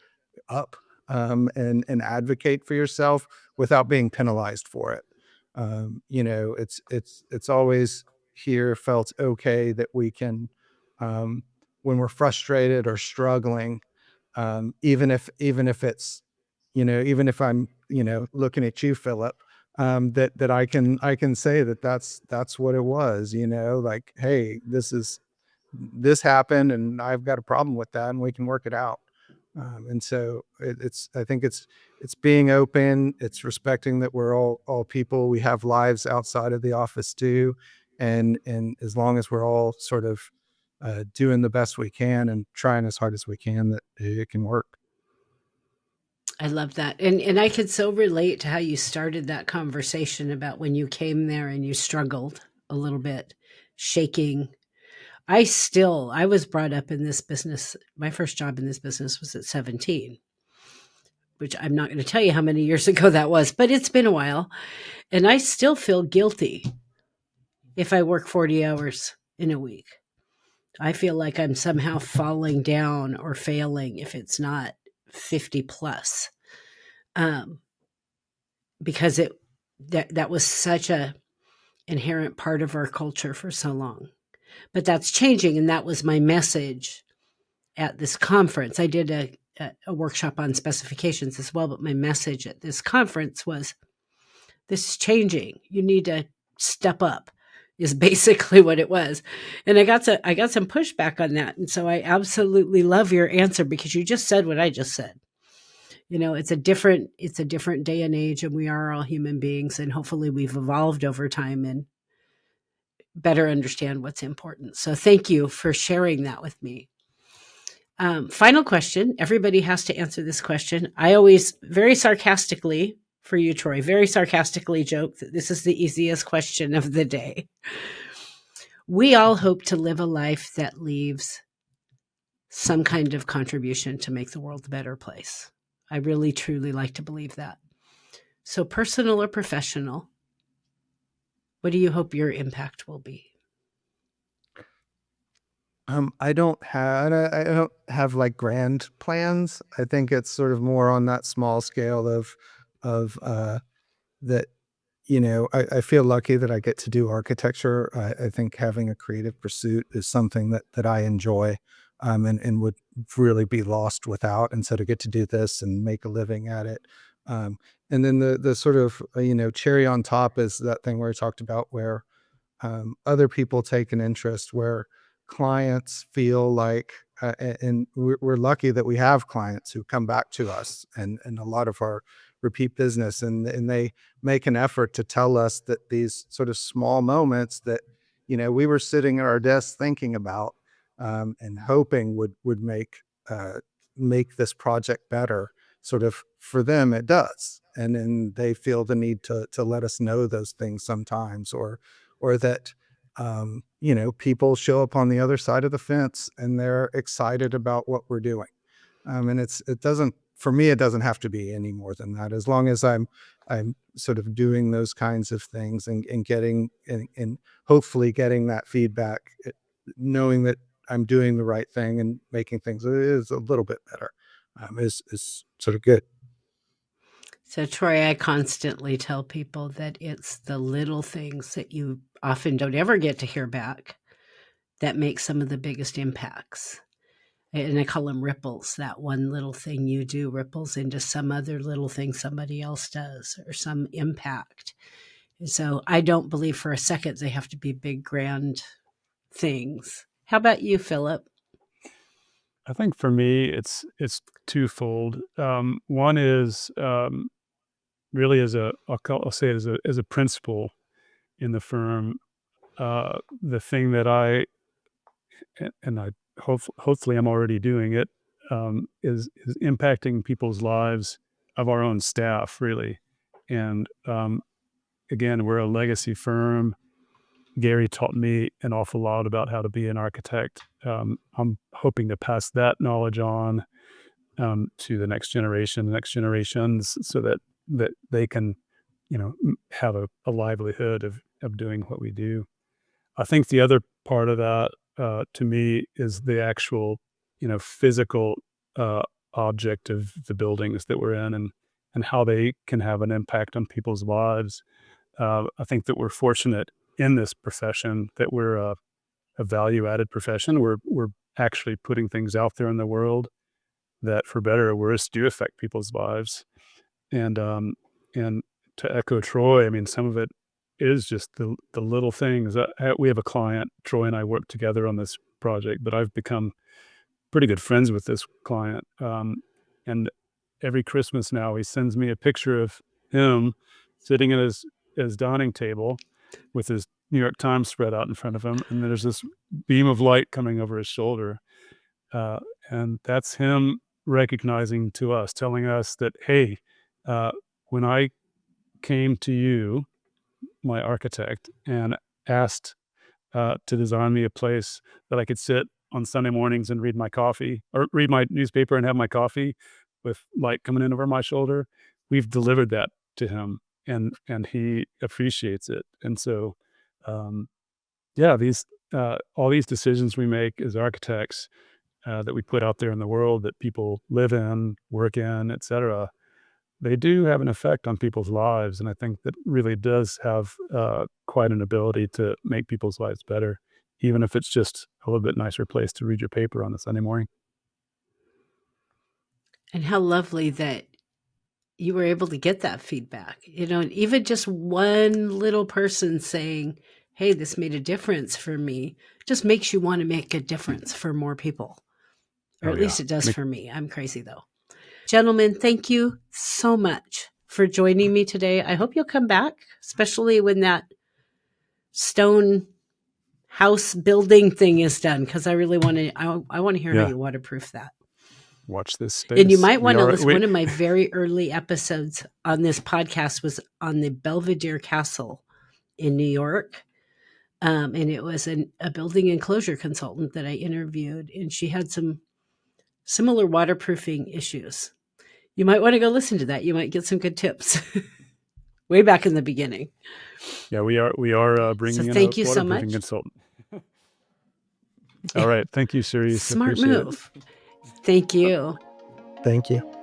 up, and advocate for yourself without being penalized for it. It's always here felt okay that we can, when we're frustrated or struggling, even if it's, even if I'm, looking at you, Philip, that I can say that that's what it was, like, hey, this happened and I've got a problem with that and we can work it out. And so I think it's being open, it's respecting that we're all people. We have lives outside of the office too. And as long as we're all sort of, doing the best we can and trying as hard as we can, that it can work. I love that. And I could so relate to how you started that conversation about when you came there and you struggled a little bit, shaking. I was brought up in this business. My first job in this business was at 17, which I'm not going to tell you how many years ago that was, but it's been a while. And I still feel guilty if I work 40 hours in a week. I feel like I'm somehow falling down or failing if it's not 50 plus. Um, because that was such a inherent part of our culture for so long. But that's changing, and that was my message at this conference. I did a workshop on specifications as well, but my message at this conference was, this is changing. You need to step up, is basically what it was. And I got some pushback on that. And so I absolutely love your answer, because you just said what I just said. It's a different day and age, and we are all human beings, and hopefully we've evolved over time and better understand what's important. So thank you for sharing that with me. Final question. Everybody has to answer this question. I always very sarcastically, for you, Troy, very sarcastically joke that this is the easiest question of the day. We all hope to live a life that leaves some kind of contribution to make the world a better place. I really, truly like to believe that. So, personal or professional, what do you hope your impact will be? I don't have like grand plans. I think it's sort of more on that small scale of that. I feel lucky that I get to do architecture. I think having a creative pursuit is something that I enjoy, and would really be lost without. And so to get to do this and make a living at it. Um, and then the sort of, cherry on top is that thing where I talked about where, other people take an interest, where clients feel like, and we're lucky that we have clients who come back to us, and a lot of our repeat business, and they make an effort to tell us that these sort of small moments that, we were sitting at our desks thinking about, and hoping would make this project better. Sort of for them it does, and then they feel the need to let us know those things sometimes, or that, people show up on the other side of the fence and they're excited about what we're doing. And it doesn't, for me, it doesn't have to be any more than that. As long as I'm sort of doing those kinds of things, and getting, and hopefully getting that feedback, knowing that I'm doing the right thing and making things is a little bit better, is sort of good. So, Troy, I constantly tell people that it's the little things that you often don't ever get to hear back that make some of the biggest impacts. And I call them ripples. That one little thing you do ripples into some other little thing somebody else does, or some impact. So I don't believe for a second they have to be big, grand things. How about you, Philip? I think for me, it's twofold. One is really I'll say it as a principle in the firm. The thing that hopefully I'm already doing it, is impacting people's lives of our own staff, really. And again, we're a legacy firm. Gary taught me an awful lot about how to be an architect. I'm hoping to pass that knowledge on to the next generations, so that they can, have a livelihood of doing what we do. I think the other part of that, to me, is the actual, physical uh, object of the buildings that we're in, and how they can have an impact on people's lives. I think that we're fortunate in this profession that we're a value-added profession. We're actually putting things out there in the world that, for better or worse, do affect people's lives. And to echo Troy, I mean, some of it is just the little things. We have a client, Troy and I work together on this project, but I've become pretty good friends with this client. And every Christmas now, he sends me a picture of him sitting at his dining table with his New York Times spread out in front of him, and there's this beam of light coming over his shoulder. And that's him recognizing to us, telling us that, hey, when I came to you, my architect, and asked to design me a place that I could sit on Sunday mornings and read my newspaper and have my coffee with light coming in over my shoulder, we've delivered that to him, and he appreciates it. And so, yeah, all these decisions we make as architects, that we put out there in the world, that people live in, work in, etc., they do have an effect on people's lives. And I think that really does have quite an ability to make people's lives better, even if it's just a little bit nicer place to read your paper on a Sunday morning. And how lovely that you were able to get that feedback. And even just one little person saying, hey, this made a difference for me, just makes you want to make a difference for more people. Or at least it does for me. I'm crazy, though. Gentlemen, thank you so much for joining me today. I hope you'll come back, especially when that stone house building thing is done, because I really want to. I want to hear how you waterproof that. Watch this space. And you might want to listen. One of my very early episodes on this podcast was on the Belvedere Castle in New York. And it was a building enclosure consultant that I interviewed, and she had some similar waterproofing issues. You might want to go listen to that. You might get some good tips. Way back in the beginning. Yeah, we are bringing in a waterproofing consultant. All right. Thank you, Cherise. Smart move. Thank you. Thank you.